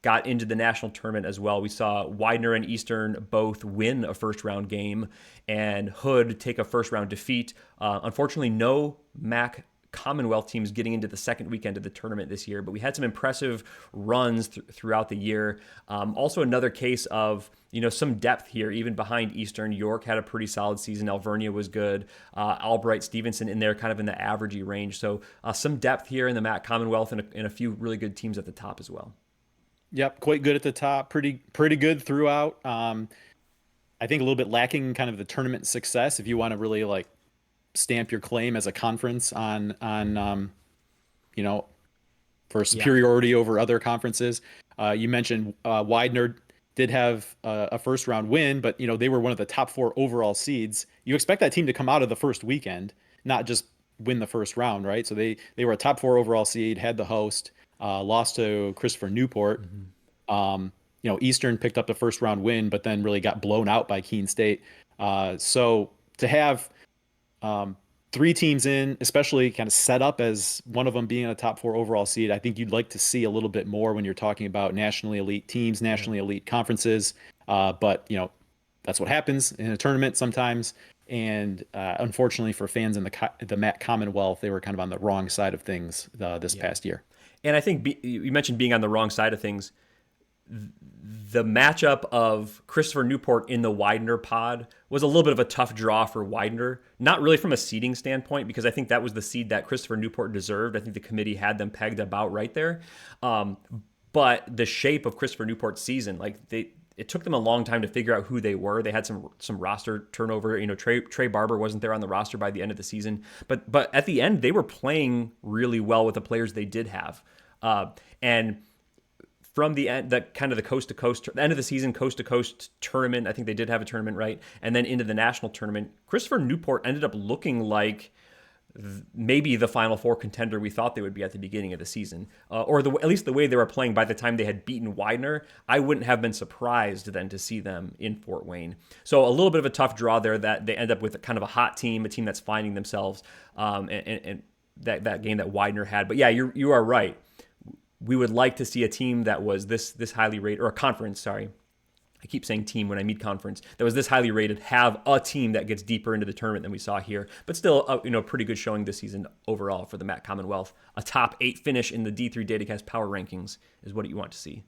Got into the national tournament as well. We saw Widener and Eastern both win a first round game and Hood take a first round defeat. Unfortunately, no MAC Commonwealth teams getting into the second weekend of the tournament this year, but we had some impressive runs throughout the year. Also another case of, some depth here, even behind Eastern. York had a pretty solid season. Alvernia was good. Albright, Stevenson in there kind of in the averagey range. So some depth here in the MAC Commonwealth and a few really good teams at the top as well. Yep, quite good at the top, pretty good throughout. I think a little bit lacking kind of the tournament success if you want to really like stamp your claim as a conference on for superiority over other conferences. You mentioned Widener did have a first round win, but they were one of the top 4 overall seeds. You expect that team to come out of the first weekend, not just win the first round, right? So they were a top 4 overall seed, had the host, lost to Christopher Newport. Eastern picked up the first round win, but then really got blown out by Keene State. So to have 3 teams in, especially kind of set up as one of them being a top 4 overall seed, I think you'd like to see a little bit more when you're talking about nationally elite teams, nationally elite conferences. But that's what happens in a tournament sometimes. And unfortunately for fans in the MAC Commonwealth, they were kind of on the wrong side of things this past year. And I think you mentioned being on the wrong side of things. The matchup of Christopher Newport in the Widener pod was a little bit of a tough draw for Widener. Not really from a seeding standpoint, because I think that was the seed that Christopher Newport deserved. I think the committee had them pegged about right there. But the shape of Christopher Newport's season, it took them a long time to figure out who they were. They had some roster turnover. Trey Barber wasn't there on the roster by the end of the season. But at the end, they were playing really well with the players they did have. And from the end, the coast to coast, the end of the season, coast to coast tournament, I think they did have a tournament, right? And then into the national tournament, Christopher Newport ended up looking like maybe the Final Four contender we thought they would be at the beginning of the season, or at least the way they were playing by the time they had beaten Widener. I wouldn't have been surprised then to see them in Fort Wayne. So a little bit of a tough draw there that they end up with kind of a hot team, a team that's finding themselves, and that game that Widener had. But yeah, you are right. We would like to see a team that was this highly rated, or a conference, sorry. I keep saying team when I mean conference, that was this highly rated, have a team that gets deeper into the tournament than we saw here. But still, pretty good showing this season overall for the MAC Commonwealth. A top 8 finish in the D3 Datacast Power Rankings is what you want to see.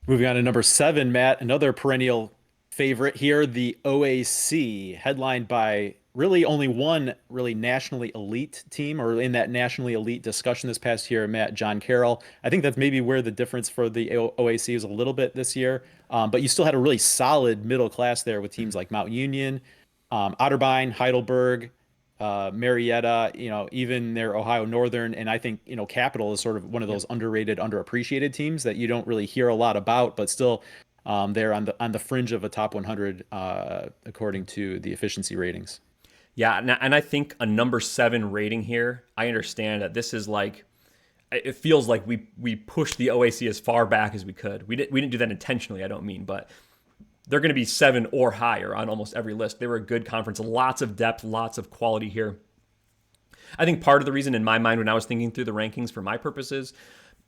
Moving on to number 7, Matt, another perennial favorite here, the OAC, headlined by really only one really nationally elite team, or in that nationally elite discussion this past year, Matt, John Carroll. I think that's maybe where the difference for the OAC is a little bit this year. But you still had a really solid middle class there with teams like Mount Union, Otterbein, Heidelberg, Marietta, even their Ohio Northern. And I think, Capital is sort of one of those underrated, underappreciated teams that you don't really hear a lot about, but still they're on the fringe of a top 100 according to the efficiency ratings. Yeah, and I think a number 7 rating here, I understand that this is like, it feels like we pushed the OAC as far back as we could. We didn't do that intentionally, I don't mean, but they're going to be 7 or higher on almost every list. They were a good conference, lots of depth, lots of quality here. I think part of the reason in my mind when I was thinking through the rankings for my purposes,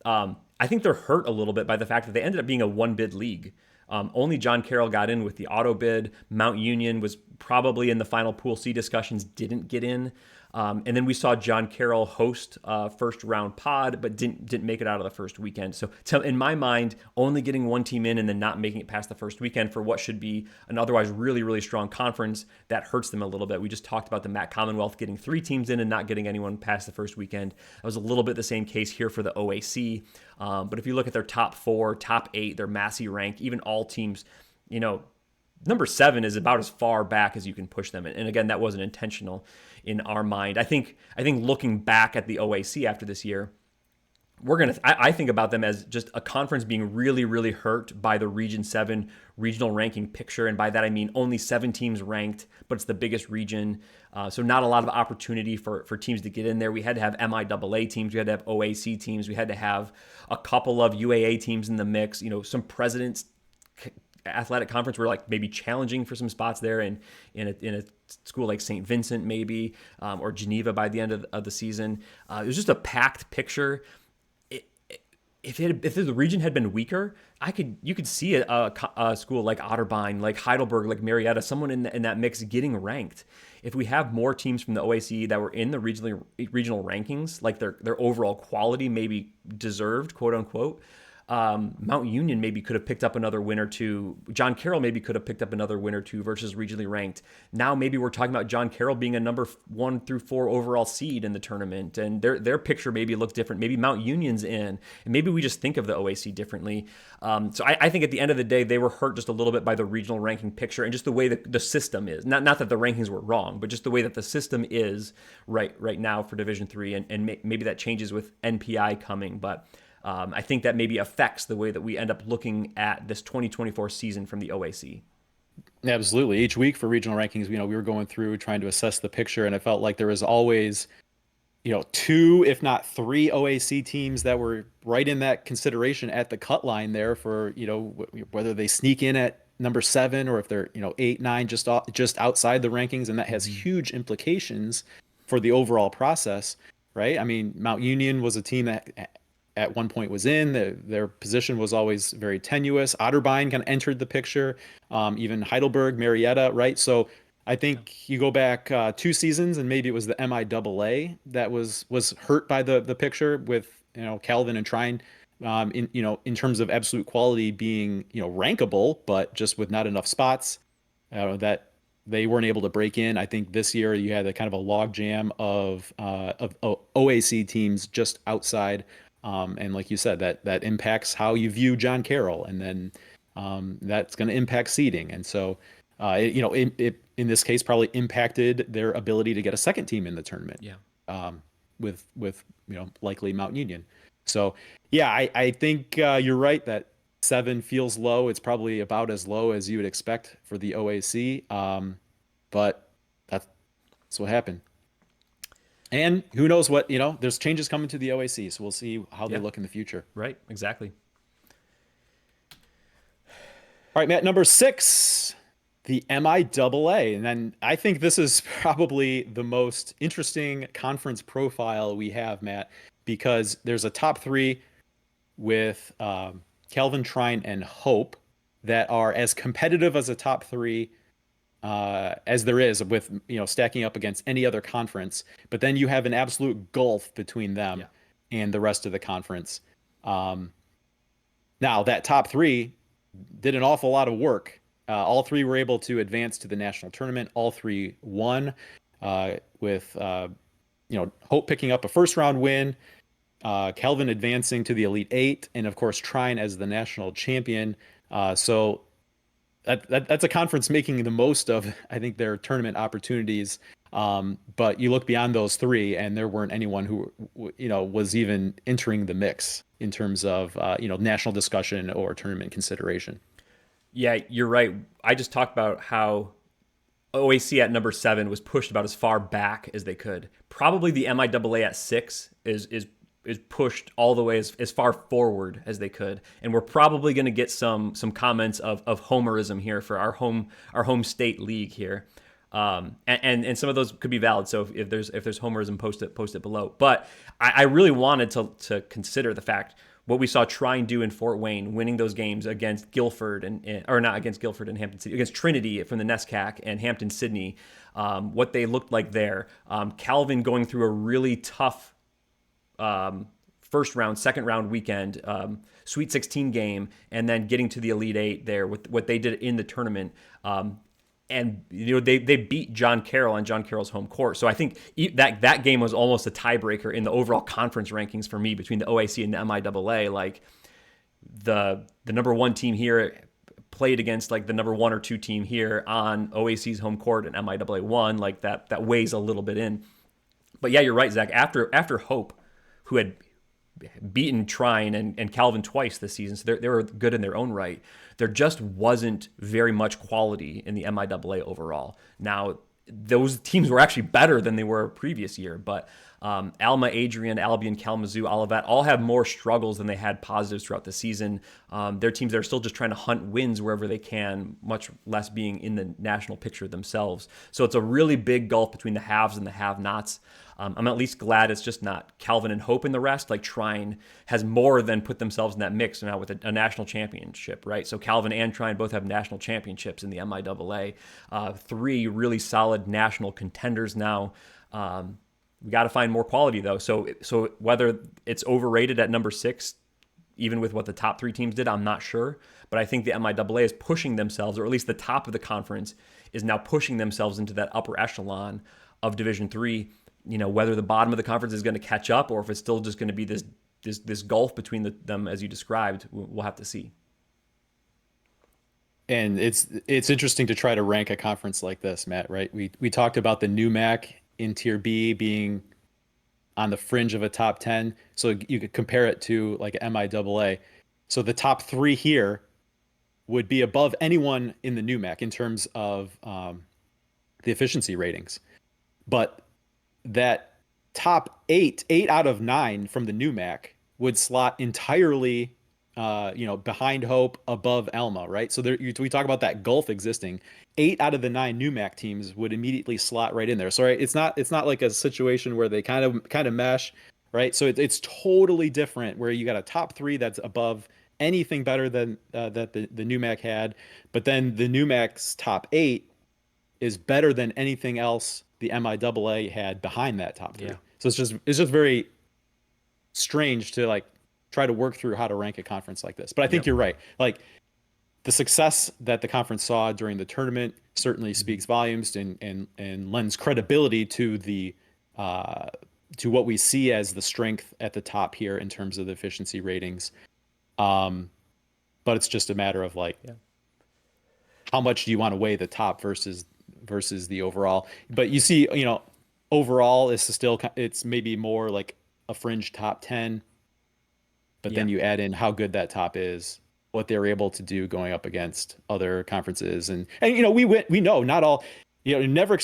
I think they're hurt a little bit by the fact that they ended up being a one bid league. Only John Carroll got in with the auto bid. Mount Union was probably in the final Pool C discussions, didn't get in. And then we saw John Carroll host first round pod, but didn't make it out of the first weekend. So in my mind, only getting one team in and then not making it past the first weekend for what should be an otherwise really, really strong conference, that hurts them a little bit. We just talked about the MAC Commonwealth getting 3 teams in and not getting anyone past the first weekend. That was a little bit the same case here for the OAC. But if you look at their top 4, top 8, their Massey rank, even all teams, number 7 is about as far back as you can push them. And again, that wasn't intentional in our mind. I think looking back at the OAC after this year, I think about them as just a conference being really, really hurt by the Region 7 regional ranking picture. And by that, I mean only 7 teams ranked, but it's the biggest region. So not a lot of opportunity for teams to get in there. We had to have MIAA teams. We had to have OAC teams. We had to have a couple of UAA teams in the mix. Some presidents athletic conference were like maybe challenging for some spots there in a school like St. Vincent maybe, or Geneva by the end of the season. It was just a packed picture. If the region had been weaker, you could see a school like Otterbein, like Heidelberg, like Marietta, someone in that mix getting ranked. If we have more teams from the OAC that were in the regional rankings, like their overall quality maybe deserved, quote unquote, Mount Union maybe could have picked up another win or two. John Carroll maybe could have picked up another win or two versus regionally ranked. Now maybe we're talking about John Carroll being a number 1 through 4 overall seed in the tournament, and their picture maybe looks different. Maybe Mount Union's in, and maybe we just think of the OAC differently. So I think at the end of the day, they were hurt just a little bit by the regional ranking picture and just the way that the system is. Not that the rankings were wrong, but just the way that the system is right now for Division III, and maybe that changes with NPI coming, but. I think that maybe affects the way that we end up looking at this 2024 season from the OAC. Absolutely. Each week for regional rankings, we were going through trying to assess the picture, and it felt like there was always, 2, if not 3 OAC teams that were right in that consideration at the cut line there for, whether they sneak in at number 7 or if they're, 8, 9, just outside the rankings. And that has huge implications for the overall process, right? I mean, Mount Union was a team that at one point was in. Their position was always very tenuous. Otterbein kind of entered the picture, even Heidelberg, Marietta, right? So I think you go back 2 seasons and maybe it was the MIAA that was hurt by the picture with, Calvin and Trine, in terms of absolute quality being, rankable, but just with not enough spots that they weren't able to break in. I think this year you had a kind of a log jam of OAC teams just outside. And like you said, that impacts how you view John Carroll, and then that's going to impact seeding. And so, it in this case probably impacted their ability to get a second team in the tournament. Yeah. With likely Mount Union. So yeah, I think you're right that 7 feels low. It's probably about as low as you would expect for the OAC. But that's what happened. And who knows what, there's changes coming to the OAC, so we'll see how they look in the future. Right, exactly. All right, Matt, number 6, the MIAA. And then I think this is probably the most interesting conference profile we have, Matt, because there's a top 3 with Calvin, Trine, and Hope that are as competitive as a top 3 as there is with, stacking up against any other conference. But then you have an absolute gulf between them and the rest of the conference. Now that top 3 did an awful lot of work. All 3 were able to advance to the national tournament. All 3 won, with, Hope picking up a first round win, Calvin advancing to the Elite 8, and of course Trine as the national champion. So that's a conference making the most of, I think, their tournament opportunities. But you look beyond those 3, and there weren't anyone who, was even entering the mix in terms of, national discussion or tournament consideration. Yeah, you're right. I just talked about how OAC at number 7 was pushed about as far back as they could. Probably the MIAA at 6 is pushed all the way as far forward as they could. And we're probably going to get some comments of homerism here for our home state league here. And some of those could be valid. So if there's homerism, post it below. But I really wanted to consider the fact what we saw try and do in Fort Wayne, winning those games against Guilford or not against Guilford and Hampton City, against Trinity from the NESCAC and Hampton Sydney, what they looked like there. Calvin going through a really tough first round, second round weekend, Sweet 16 game, and then getting to the Elite Eight there with what they did in the tournament. And they beat John Carroll on John Carroll's home court. So I think that game was almost a tiebreaker in the overall conference rankings for me between the OAC and the MIAA. Like the number 1 team here played against like the number 1 or 2 team here on OAC's home court, and MIAA won. Like that weighs a little bit in. But yeah, you're right, Zach. After Hope, who had beaten Trine and Calvin twice this season, so they were good in their own right, there just wasn't very much quality in the MIAA overall. Now, those teams were actually better than they were previous year, but Alma, Adrian, Albion, Kalamazoo, Olivet all have more struggles than they had positives throughout the season. They're teams that are still just trying to hunt wins wherever they can, much less being in the national picture themselves. So it's a really big gulf between the haves and the have-nots. I'm at least glad it's just not Calvin and Hope in the rest. Like Trine has more than put themselves in that mix now with a national championship, right? So Calvin and Trine both have national championships in the MIAA. 3 really solid national contenders now. We got to find more quality though. So whether it's overrated at number 6, even with what the top 3 teams did, I'm not sure. But I think the MIAA is pushing themselves, or at least the top of the conference is now pushing themselves into that upper echelon of Division III. Whether the bottom of the conference is going to catch up or if it's still just going to be this gulf between them as you described, we'll have to see. And it's interesting to try to rank a conference like this, Matt, right? We talked about the NUMAC in Tier B being on the fringe of a top 10. So you could compare it to like MIAA. So the top 3 here would be above anyone in the NUMAC in terms of the efficiency ratings. But that top 8 out of 9 from the NUMAC would slot entirely behind Hope, above Alma, right? So we talk about that gulf existing. 8 out of the 9 NUMAC teams would immediately slot right in there. So right, it's not like a situation where they kind of mesh, right? So it's totally different where you got a top 3 that's above anything better than that the NUMAC had, but then the NUMAC's top 8 is better than anything else the MIAA had behind that top 3. Yeah. So it's just very strange to like try to work through how to rank a conference like this. But I think you're right. Like the success that the conference saw during the tournament certainly speaks volumes and lends credibility to the to what we see as the strength at the top here in terms of the efficiency ratings. But it's just a matter of like how much do you want to weigh the top versus the overall. But you see, overall it's maybe more like a fringe top 10. But then you add in how good that top is, what they're able to do going up against other conferences, and we know not all, never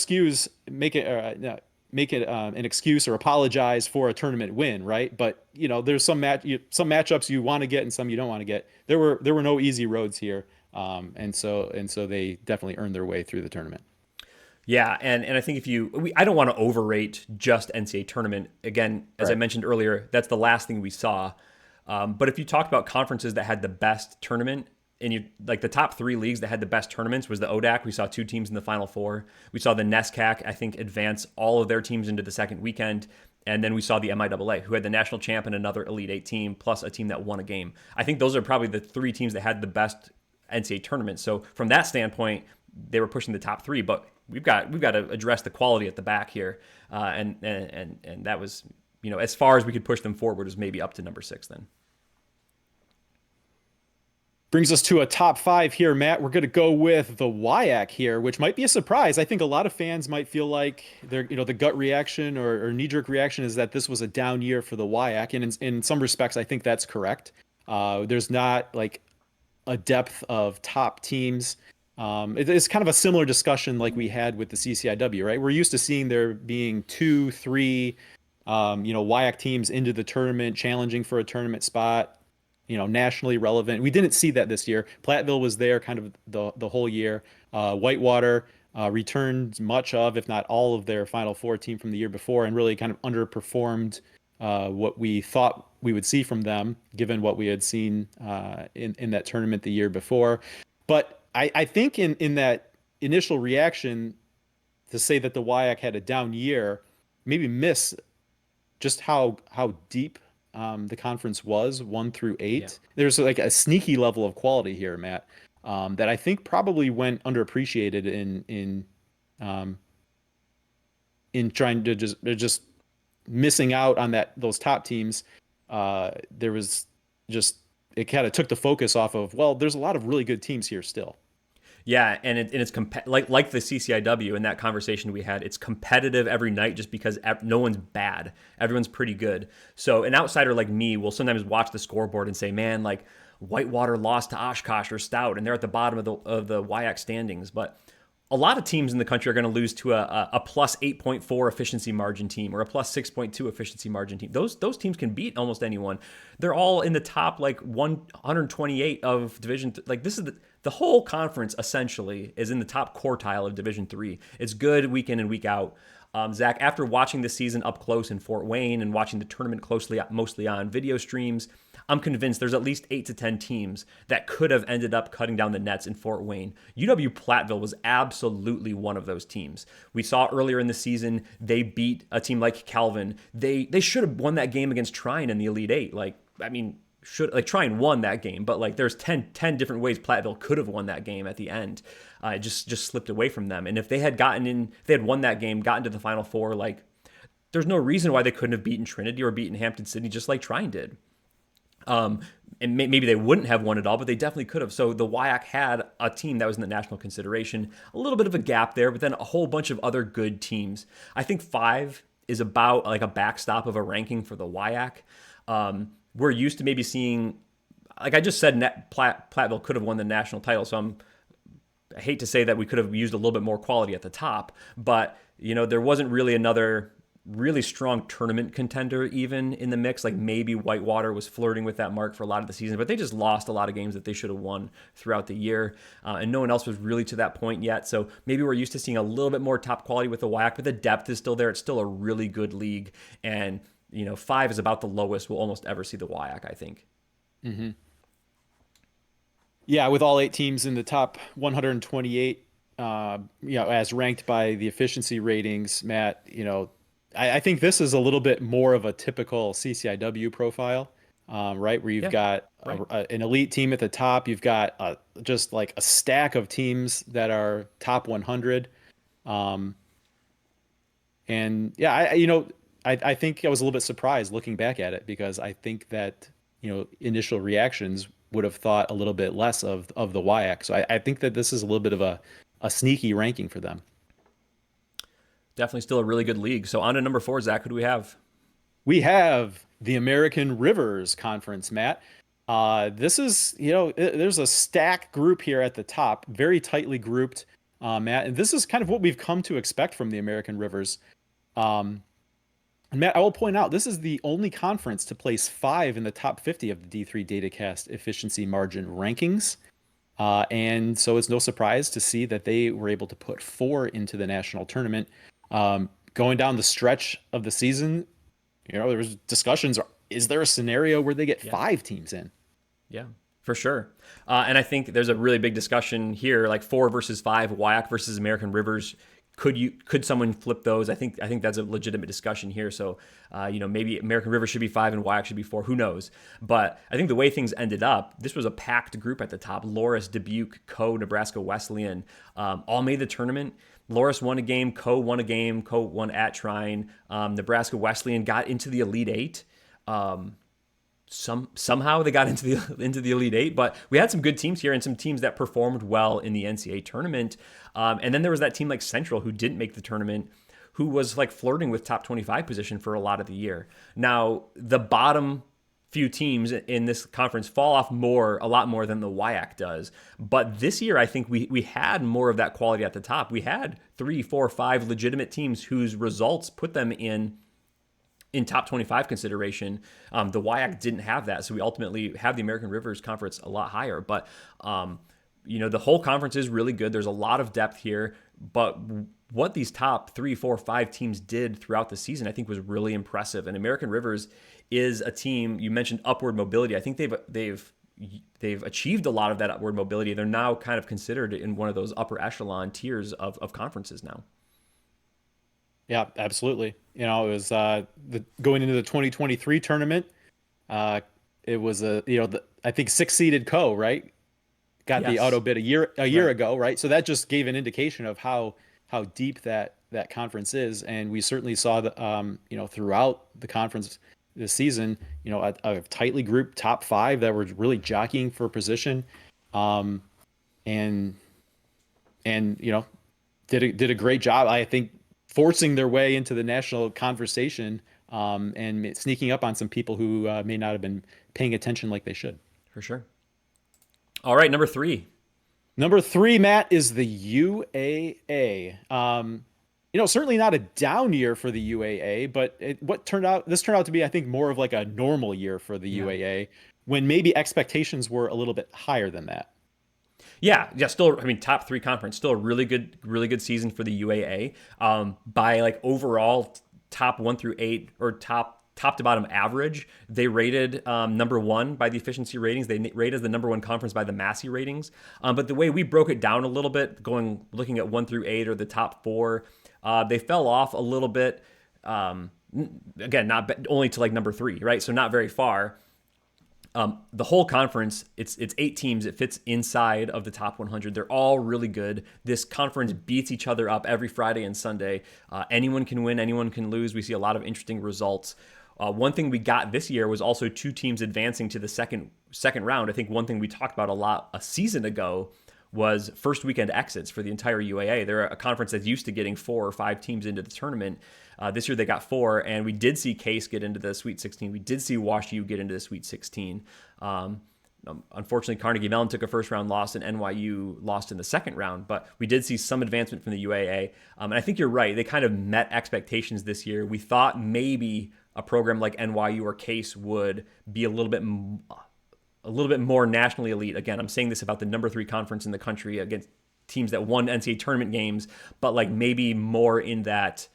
make it an excuse or apologize for a tournament win, right? But there's some matchups you want to get and some you don't want to get. There were no easy roads here, and so they definitely earned their way through the tournament. Yeah, and I think I don't want to overrate just NCAA tournament. Again, as I mentioned earlier, that's the last thing we saw. But if you talked about conferences that had the best tournament, and like the top 3 leagues that had the best tournaments was the ODAC. We saw 2 teams in the Final Four. We saw the NESCAC, I think, advance all of their teams into the second weekend. And then we saw the MIAA, who had the national champ and another Elite 8 team, plus a team that won a game. I think those are probably the 3 teams that had the best NCAA tournament. So from that standpoint, they were pushing the top 3. But we've got to address the quality at the back here, and that was as far as we could push them forward is maybe up to number 6 then. Brings us to a top 5 here, Matt. We're going to go with the WIAC here, which might be a surprise. I think a lot of fans might feel like the gut reaction or knee-jerk reaction is that this was a down year for the WIAC, and in some respects, I think that's correct. There's not like a depth of top teams It's kind of a similar discussion like we had with the CCIW, right? We're used to seeing there being two, three, WIAC teams into the tournament, challenging for a tournament spot, nationally relevant. We didn't see that this year. Platteville was there kind of the whole year. Whitewater returned much of, if not all of their Final Four team from the year before, and really kind of underperformed what we thought we would see from them, given what we had seen in that tournament the year before. But I think in that initial reaction to say that the WIAC had a down year, maybe miss just how deep the conference was, 1 through 8. Yeah. There's like a sneaky level of quality here, Matt, that I think probably went underappreciated um, in trying to just missing out on those top teams. There was just it kind of took the focus off of, well, there's a lot of really good teams here still. Yeah, and it's like the CCIW in that conversation we had. It's competitive every night just because no one's bad. Everyone's pretty good. So an outsider like me will sometimes watch the scoreboard and say, "Man, like Whitewater lost to Oshkosh or Stout, and they're at the bottom of the WIAC standings." But a lot of teams in the country are going to lose to a plus 8.4 efficiency margin team or a plus 6.2 efficiency margin team. Those teams can beat almost anyone. They're all in the top like 128 of Division. Like this is the whole conference essentially is in the top quartile of Division 3. It's good week in and week out. Zach, after watching the season up close in Fort Wayne and watching the tournament closely, mostly on video streams, I'm convinced there's at least 8 to 10 teams that could have ended up cutting down the nets in Fort Wayne. UW Platteville was absolutely one of those teams. We saw earlier in the season they beat a team like Calvin. They should have won that game against Trine in the Elite Eight. Trine won that game, but like there's 10 different ways Platteville could have won that game at the end. It just slipped away from them. And if they had won that game, gotten to the Final Four, like there's no reason why they couldn't have beaten Trinity or beaten Hampton Sydney just like Trine did. And maybe they wouldn't have won it all, but they definitely could have. So the WIAC had a team that was in the national consideration, a little bit of a gap there, but then a whole bunch of other good teams. I think 5 is about like a backstop of a ranking for the WIAC. We're used to maybe seeing, like I just said, Platteville could have won the national title. So I hate to say that we could have used a little bit more quality at the top, but there wasn't really another really strong tournament contender even in the mix. Like maybe Whitewater was flirting with that mark for a lot of the season, but they just lost a lot of games that they should have won throughout the year. And no one else was really to that point yet. So maybe we're used to seeing a little bit more top quality with the WIAC, but the depth is still there. It's still a really good league. And 5 is about the lowest we'll almost ever see the WIAC, I think. Mm-hmm. Yeah, with all 8 teams in the top 128, as ranked by the efficiency ratings, Matt, I think this is a little bit more of a typical CCIW profile, right? Where you've got right. An elite team at the top, you've got just like a stack of teams that are top 100. And yeah, I think I was a little bit surprised looking back at it because I think that, initial reactions would have thought a little bit less of the WIAC. So I think that this is a little bit of a sneaky ranking for them. Definitely still a really good league. So on to number 4, Zach, who do we have? We have the American Rivers Conference, Matt. This is, there's a stack group here at the top, very tightly grouped, Matt. And this is kind of what we've come to expect from the American Rivers. And Matt, I will point out, this is the only conference to place 5 in the top 50 of the D3 Datacast efficiency margin rankings. And so it's no surprise to see that they were able to put 4 into the national tournament. Going down the stretch of the season, there was discussions. Is there a scenario where they get 5 teams in? Yeah, for sure. And I think there's a really big discussion here, like 4 versus 5, WIAC versus American Rivers. Could someone flip those? I think that's a legitimate discussion here. So, maybe American River should be 5 and WIAC should be 4. Who knows? But I think the way things ended up, this was a packed group at the top. Loras, Dubuque, Co, Nebraska Wesleyan, all made the tournament. Loras won a game, Co won a game, Co won at Trine. Nebraska Wesleyan got into the Elite Eight. Somehow they got into the Elite Eight, but we had some good teams here and some teams that performed well in the NCAA tournament. And then there was that team like Central who didn't make the tournament, who was like flirting with top 25 position for a lot of the year. Now, the bottom few teams in this conference fall off a lot more than the WIAC does. But this year, I think we had more of that quality at the top. We had 3, 4, 5 legitimate teams whose results put them in top 25 consideration. The WIAC didn't have that, so we ultimately have the American Rivers Conference a lot higher. But the whole conference is really good. There's a lot of depth here, but what these top 3, 4, 5 teams did throughout the season, I think, was really impressive. And American Rivers is a team. You mentioned upward mobility. I think they've achieved a lot of that upward mobility. They're now kind of considered in one of those upper echelon tiers of conferences now. Yeah, absolutely. It was going into the 2023 tournament. It was I think 6 seeded right? Got the Yes. auto bid a year Right. ago, right? So that just gave an indication of how deep that conference is, and we certainly saw the throughout the conference this season, a tightly grouped top 5 that were really jockeying for position, um, and did a great job, I think, forcing their way into the national conversation, and sneaking up on some people who may not have been paying attention like they should. For sure. All right, number 3. Number 3, Matt, is the UAA. Certainly not a down year for the UAA, but this turned out to be, I think, more of like a normal year for the Yeah. UAA, when maybe expectations were a little bit higher than that. Yeah. Still, I mean, top 3 conference, still a really good season for the UAA. By like overall top 1 through 8 or top to bottom average, they rated number 1 by the efficiency ratings. They rate as the number 1 conference by the Massey ratings. But the way we broke it down a little bit, looking at 1 through 8 or the top 4, they fell off a little bit. Again, not only to like number 3, right? So not very far. The whole conference, it's 8 teams. It fits inside of the top 100. They're all really good. This conference beats each other up every Friday and Sunday. Anyone can win, anyone can lose. We see a lot of interesting results. One thing we got this year was also 2 teams advancing to the second round. I think one thing we talked about a lot a season ago was first weekend exits for the entire UAA. They're a conference that's used to getting 4 or 5 teams into the tournament. This year they got 4, and we did see Case get into the Sweet 16. We did see Wash U get into the Sweet 16. Unfortunately, Carnegie Mellon took a first-round loss, and NYU lost in the second round, but we did see some advancement from the UAA. And I think you're right. They kind of met expectations this year. We thought maybe a program like NYU or Case would be a little bit more nationally elite. Again, I'm saying this about the number 3 conference in the country against teams that won NCAA tournament games, but like maybe more in that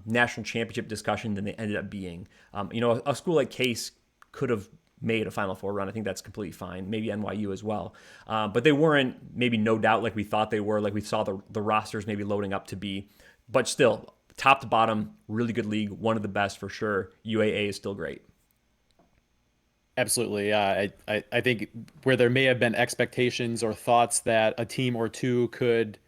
national championship discussion than they ended up being. A school like Case could have made a Final Four run. I think that's completely fine. Maybe NYU as well. But they weren't, maybe no doubt, like we thought they were, like we saw the rosters maybe loading up to be. But still, top to bottom, really good league, one of the best for sure. UAA is still great. Absolutely. Yeah. I think where there may have been expectations or thoughts that a team or two could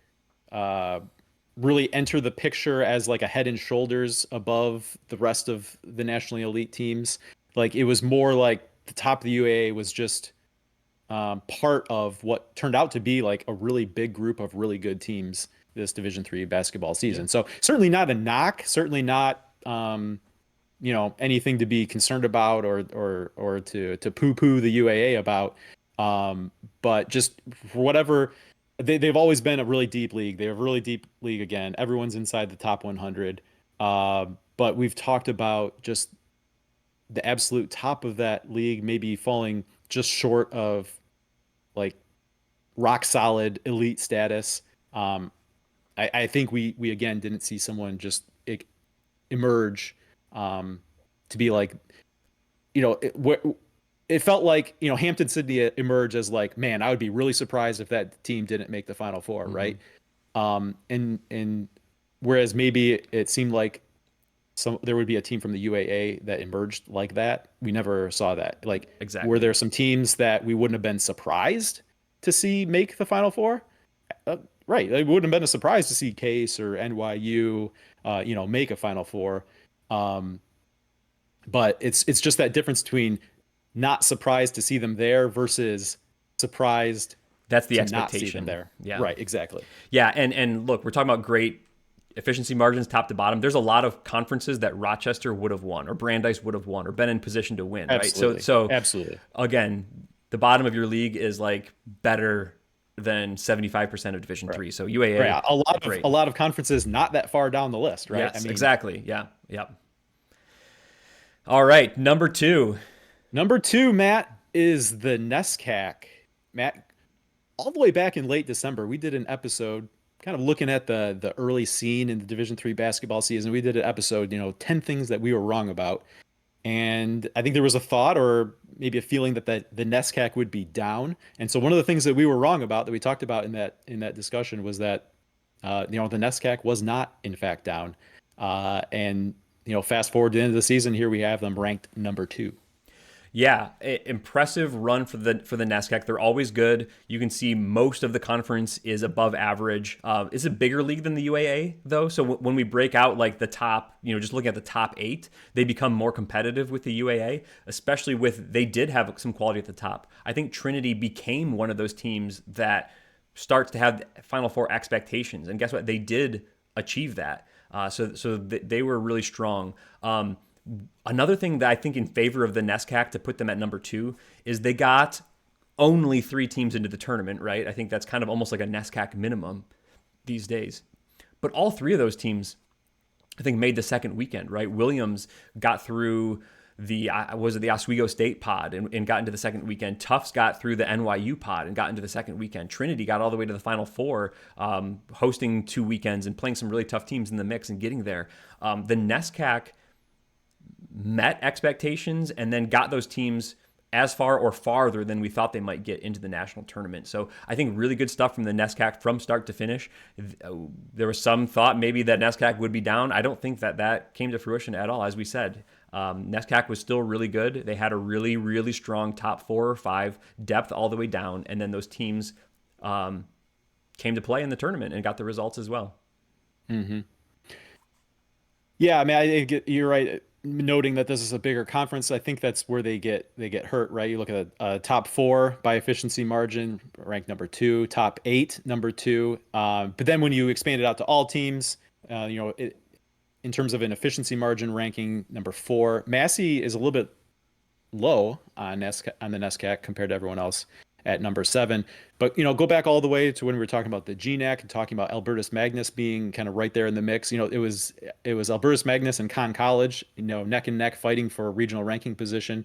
really enter the picture as like a head and shoulders above the rest of the nationally elite teams, like it was more like the top of the UAA was just part of what turned out to be like a really big group of really good teams this Division III basketball season. Yeah. So certainly not a knock, certainly not anything to be concerned about or to poo-poo the UAA about. But just for whatever, they've always been a really deep league. They're a really deep league again. Everyone's inside the top 100. But we've talked about just the absolute top of that league maybe falling just short of like rock solid elite status. I think we again didn't see someone just emerge to be like, it felt like, Hampton Sydney emerged as like, man, I would be really surprised if that team didn't make the Final Four, Mm-hmm. right? And whereas maybe it seemed like there would be a team from the UAA that emerged like that, we never saw that. Like, were Exactly. there some teams that we wouldn't have been surprised to see make the Final Four? Right, it wouldn't have been a surprise to see Case or NYU, make a Final Four. But it's just that difference between not surprised to see them there versus surprised That's the to not see them expectation. there. Yeah. Right, exactly. Yeah, and look, we're talking about great efficiency margins top to bottom. There's a lot of conferences that Rochester would have won or Brandeis would have won or been in position to win, right? So Absolutely. so Absolutely. again, the bottom of your league is like better than 75% of Division Right. 3. So UAA, Right. A great. lot of conferences not that far down the list, right? I Yes, mean, exactly. Yeah. Yep. All right, number 2. number two, Matt, is the NESCAC. Matt, all the way back in late December, we did an episode kind of looking at the early scene in the Division three basketball season. We did an episode, 10 things that we were wrong about. And I think there was a thought or maybe a feeling that the NESCAC would be down. And so one of the things that we were wrong about that we talked about in that discussion was that the NESCAC was not in fact down. And fast forward to the end of the season, here we have them ranked number two. Yeah, impressive run for the NESCAC. They're always good. You can see most of the conference is above average. It's a bigger league than the UAA though, so when we break out like the top, just looking at the top 8, they become more competitive with the UAA, especially with they did have some quality at the top. I think Trinity became one of those teams that starts to have Final Four expectations, and guess what? They did achieve that. So they were really strong. Another thing that I think in favor of the NESCAC to put them at number 2 is they got only 3 teams into the tournament, right? I think that's kind of almost like a NESCAC minimum these days. But all 3 of those teams, I think, made the second weekend, right? Williams got through the Oswego State pod and got into the second weekend. Tufts got through the NYU pod and got into the second weekend. Trinity got all the way to the Final Four, hosting 2 weekends and playing some really tough teams in the mix and getting there. The NESCAC met expectations and then got those teams as far or farther than we thought they might get into the national tournament. So I think really good stuff from the NESCAC from start to finish. There was some thought maybe that NESCAC would be down. I don't think that came to fruition at all. As we said, NESCAC was still really good. They had a really, really strong top 4 or 5 depth all the way down. And then those teams came to play in the tournament and got the results as well. Mm-hmm. Yeah, I mean, I think you're right. Noting that this is a bigger conference, I think that's where they get hurt, right? You look at a top 4 by efficiency margin, ranked number 2, top 8, number 2. But then when you expand it out to all teams, in terms of an efficiency margin ranking, number 4. Massey is a little bit low on the NESCAC compared to everyone else at number 7. But go back all the way to when we were talking about the GNAC and talking about Albertus Magnus being kind of right there in the mix. It was Albertus Magnus and Conn College, neck and neck fighting for a regional ranking position.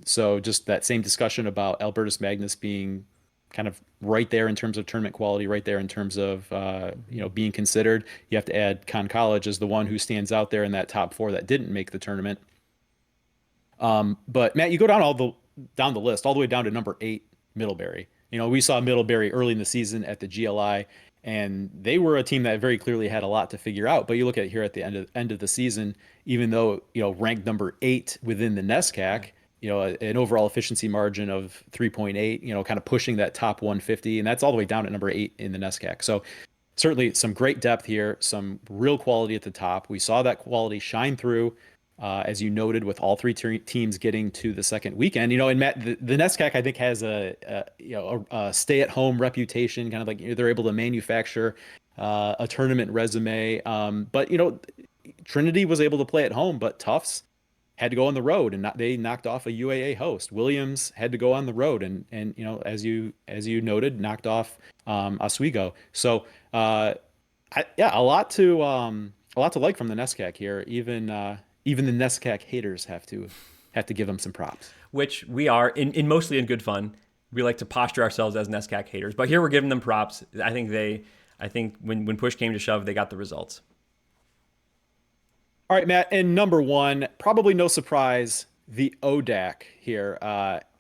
So just that same discussion about Albertus Magnus being kind of right there in terms of tournament quality, right there in terms of being considered. You have to add Conn College as the one who stands out there in that top 4 that didn't make the tournament. But Matt, you go down the list all the way down to number 8, Middlebury. We saw Middlebury early in the season at the GLI, and they were a team that very clearly had a lot to figure out. But you look at here at the end of the season, even though ranked number 8 within the NESCAC, an overall efficiency margin of 3.8, kind of pushing that top 150, and that's all the way down at number 8 in the NESCAC. So certainly some great depth here, some real quality at the top. We saw that quality shine through. As you noted, with all 3 teams getting to the second weekend, and Matt, the NESCAC I think has a stay-at-home reputation, kind of like they're able to manufacture a tournament resume. But Trinity was able to play at home, but Tufts had to go on the road, and they knocked off a UAA host. Williams had to go on the road, and as you noted, knocked off Oswego. So a lot to like from the NESCAC here, even the NESCAC haters have to give them some props. Which we are in mostly in good fun. We like to posture ourselves as NESCAC haters, but here we're giving them props. I think when push came to shove, they got the results. All right, Matt, and number 1, probably no surprise, the ODAC here.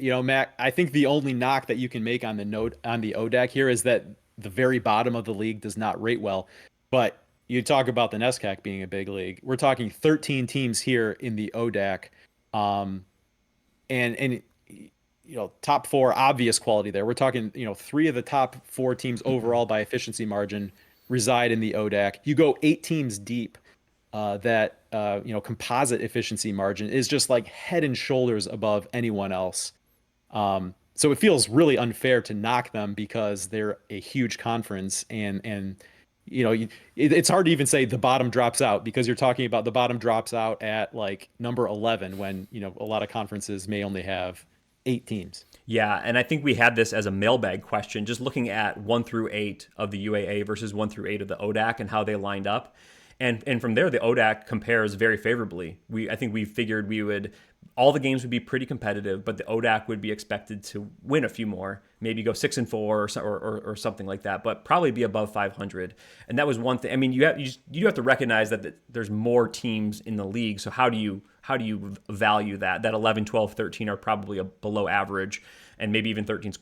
Matt, I think the only knock that you can make on the ODAC here is that the very bottom of the league does not rate well. But you talk about the NESCAC being a big league. We're talking 13 teams here in the ODAC, and top 4 obvious quality there. We're talking 3 of the top 4 teams overall by efficiency margin reside in the ODAC. You go 8 teams deep. That composite efficiency margin is just like head and shoulders above anyone else. So it feels really unfair to knock them because they're a huge conference and it's hard to even say the bottom drops out because you're talking about the bottom drops out at like number 11 when, a lot of conferences may only have 8 teams. Yeah, and I think we had this as a mailbag question, just looking at 1 through 8 of the UAA versus 1 through 8 of the ODAC and how they lined up. And from there, the ODAC compares very favorably. I think we figured all the games would be pretty competitive, but the ODAC would be expected to win a few more, maybe go 6-4 or something like that, but probably be above 500. And that was one thing. I mean, you have to recognize that there's more teams in the league. So how do you value that? That 11, 12, 13 are probably below average, and maybe even 13 is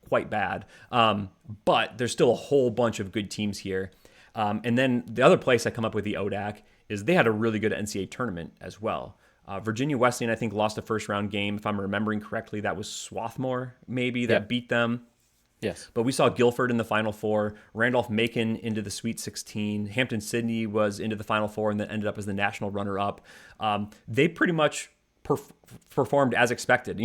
quite bad. But there's still a whole bunch of good teams here. And then the other place I come up with the ODAC is they had a really good NCAA tournament as well. Virginia Wesleyan, I think, lost a first round game. If I'm remembering correctly, that was Swarthmore, maybe, that beat them. Yes. But we saw Guilford in the Final Four, Randolph-Macon into the Sweet 16, Hampton-Sydney was into the Final Four and then ended up as the national runner-up. They pretty much performed as expected.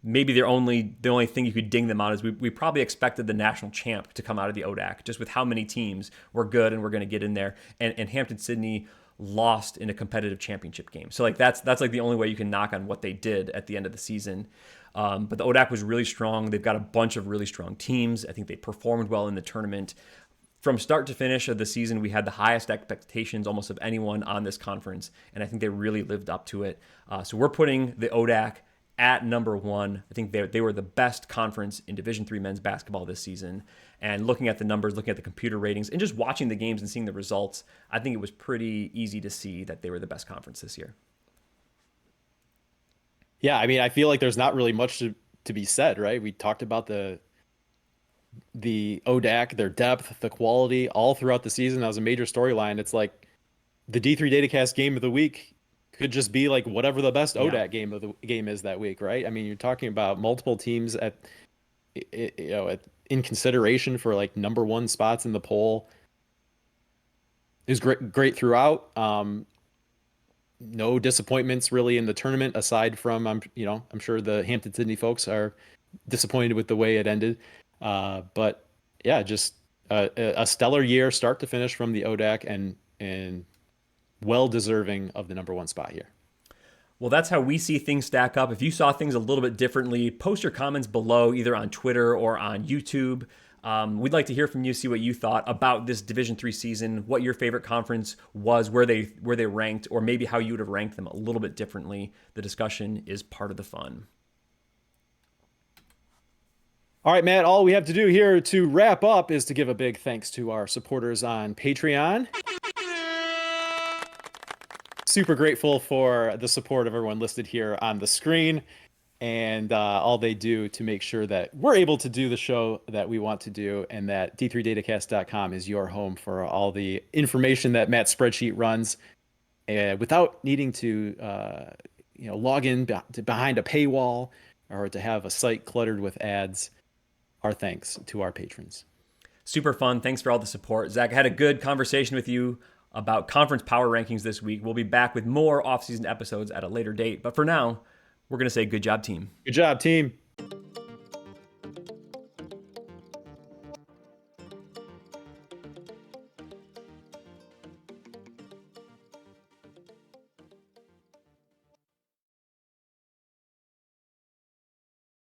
Maybe the only thing you could ding them on is we probably expected the national champ to come out of the ODAC, just with how many teams were good and we're going to get in there. And Hampton-Sydney lost in a competitive championship game. So like that's like the only way you can knock on what they did at the end of the season. But the ODAC was really strong. They've got a bunch of really strong teams. I think they performed well in the tournament. From start to finish of the season, we had the highest expectations almost of anyone on this conference, and I think they really lived up to it. So we're putting the ODAC at number 1. I think they were the best conference in Division III men's basketball this season. And looking at the numbers, looking at the computer ratings, and just watching the games and seeing the results, I think it was pretty easy to see that they were the best conference this year. Yeah, I mean, I feel like there's not really much to be said, right? We talked about the ODAC, their depth, the quality, all throughout the season. That was a major storyline. It's like the D3 Datacast game of the week could just be like whatever the best ODAC game is that week, right? I mean, you're talking about multiple teams in consideration for like number 1 spots in the poll. It was great throughout. No disappointments really in the tournament aside from I'm sure the Hampton-Sydney folks are disappointed with the way it ended. But yeah, just a stellar year start to finish from the ODAC and well deserving of the number 1 spot here. Well, that's how we see things stack up. If you saw things a little bit differently, post your comments below, either on Twitter or on YouTube. We'd like to hear from you, see what you thought about this Division III season, what your favorite conference was, where they ranked, or maybe how you would have ranked them a little bit differently. The discussion is part of the fun. All right, Matt, all we have to do here to wrap up is to give a big thanks to our supporters on Patreon. Super grateful for the support of everyone listed here on the screen and all they do to make sure that we're able to do the show that we want to do, and that d3datacast.com is your home for all the information that Matt's spreadsheet runs without needing to log in behind a paywall or to have a site cluttered with ads. Our thanks to our patrons. Super fun. Thanks for all the support. Zach, I had a good conversation with you about conference power rankings this week. We'll be back with more off-season episodes at a later date. But for now, we're going to say good job, team. Good job, team.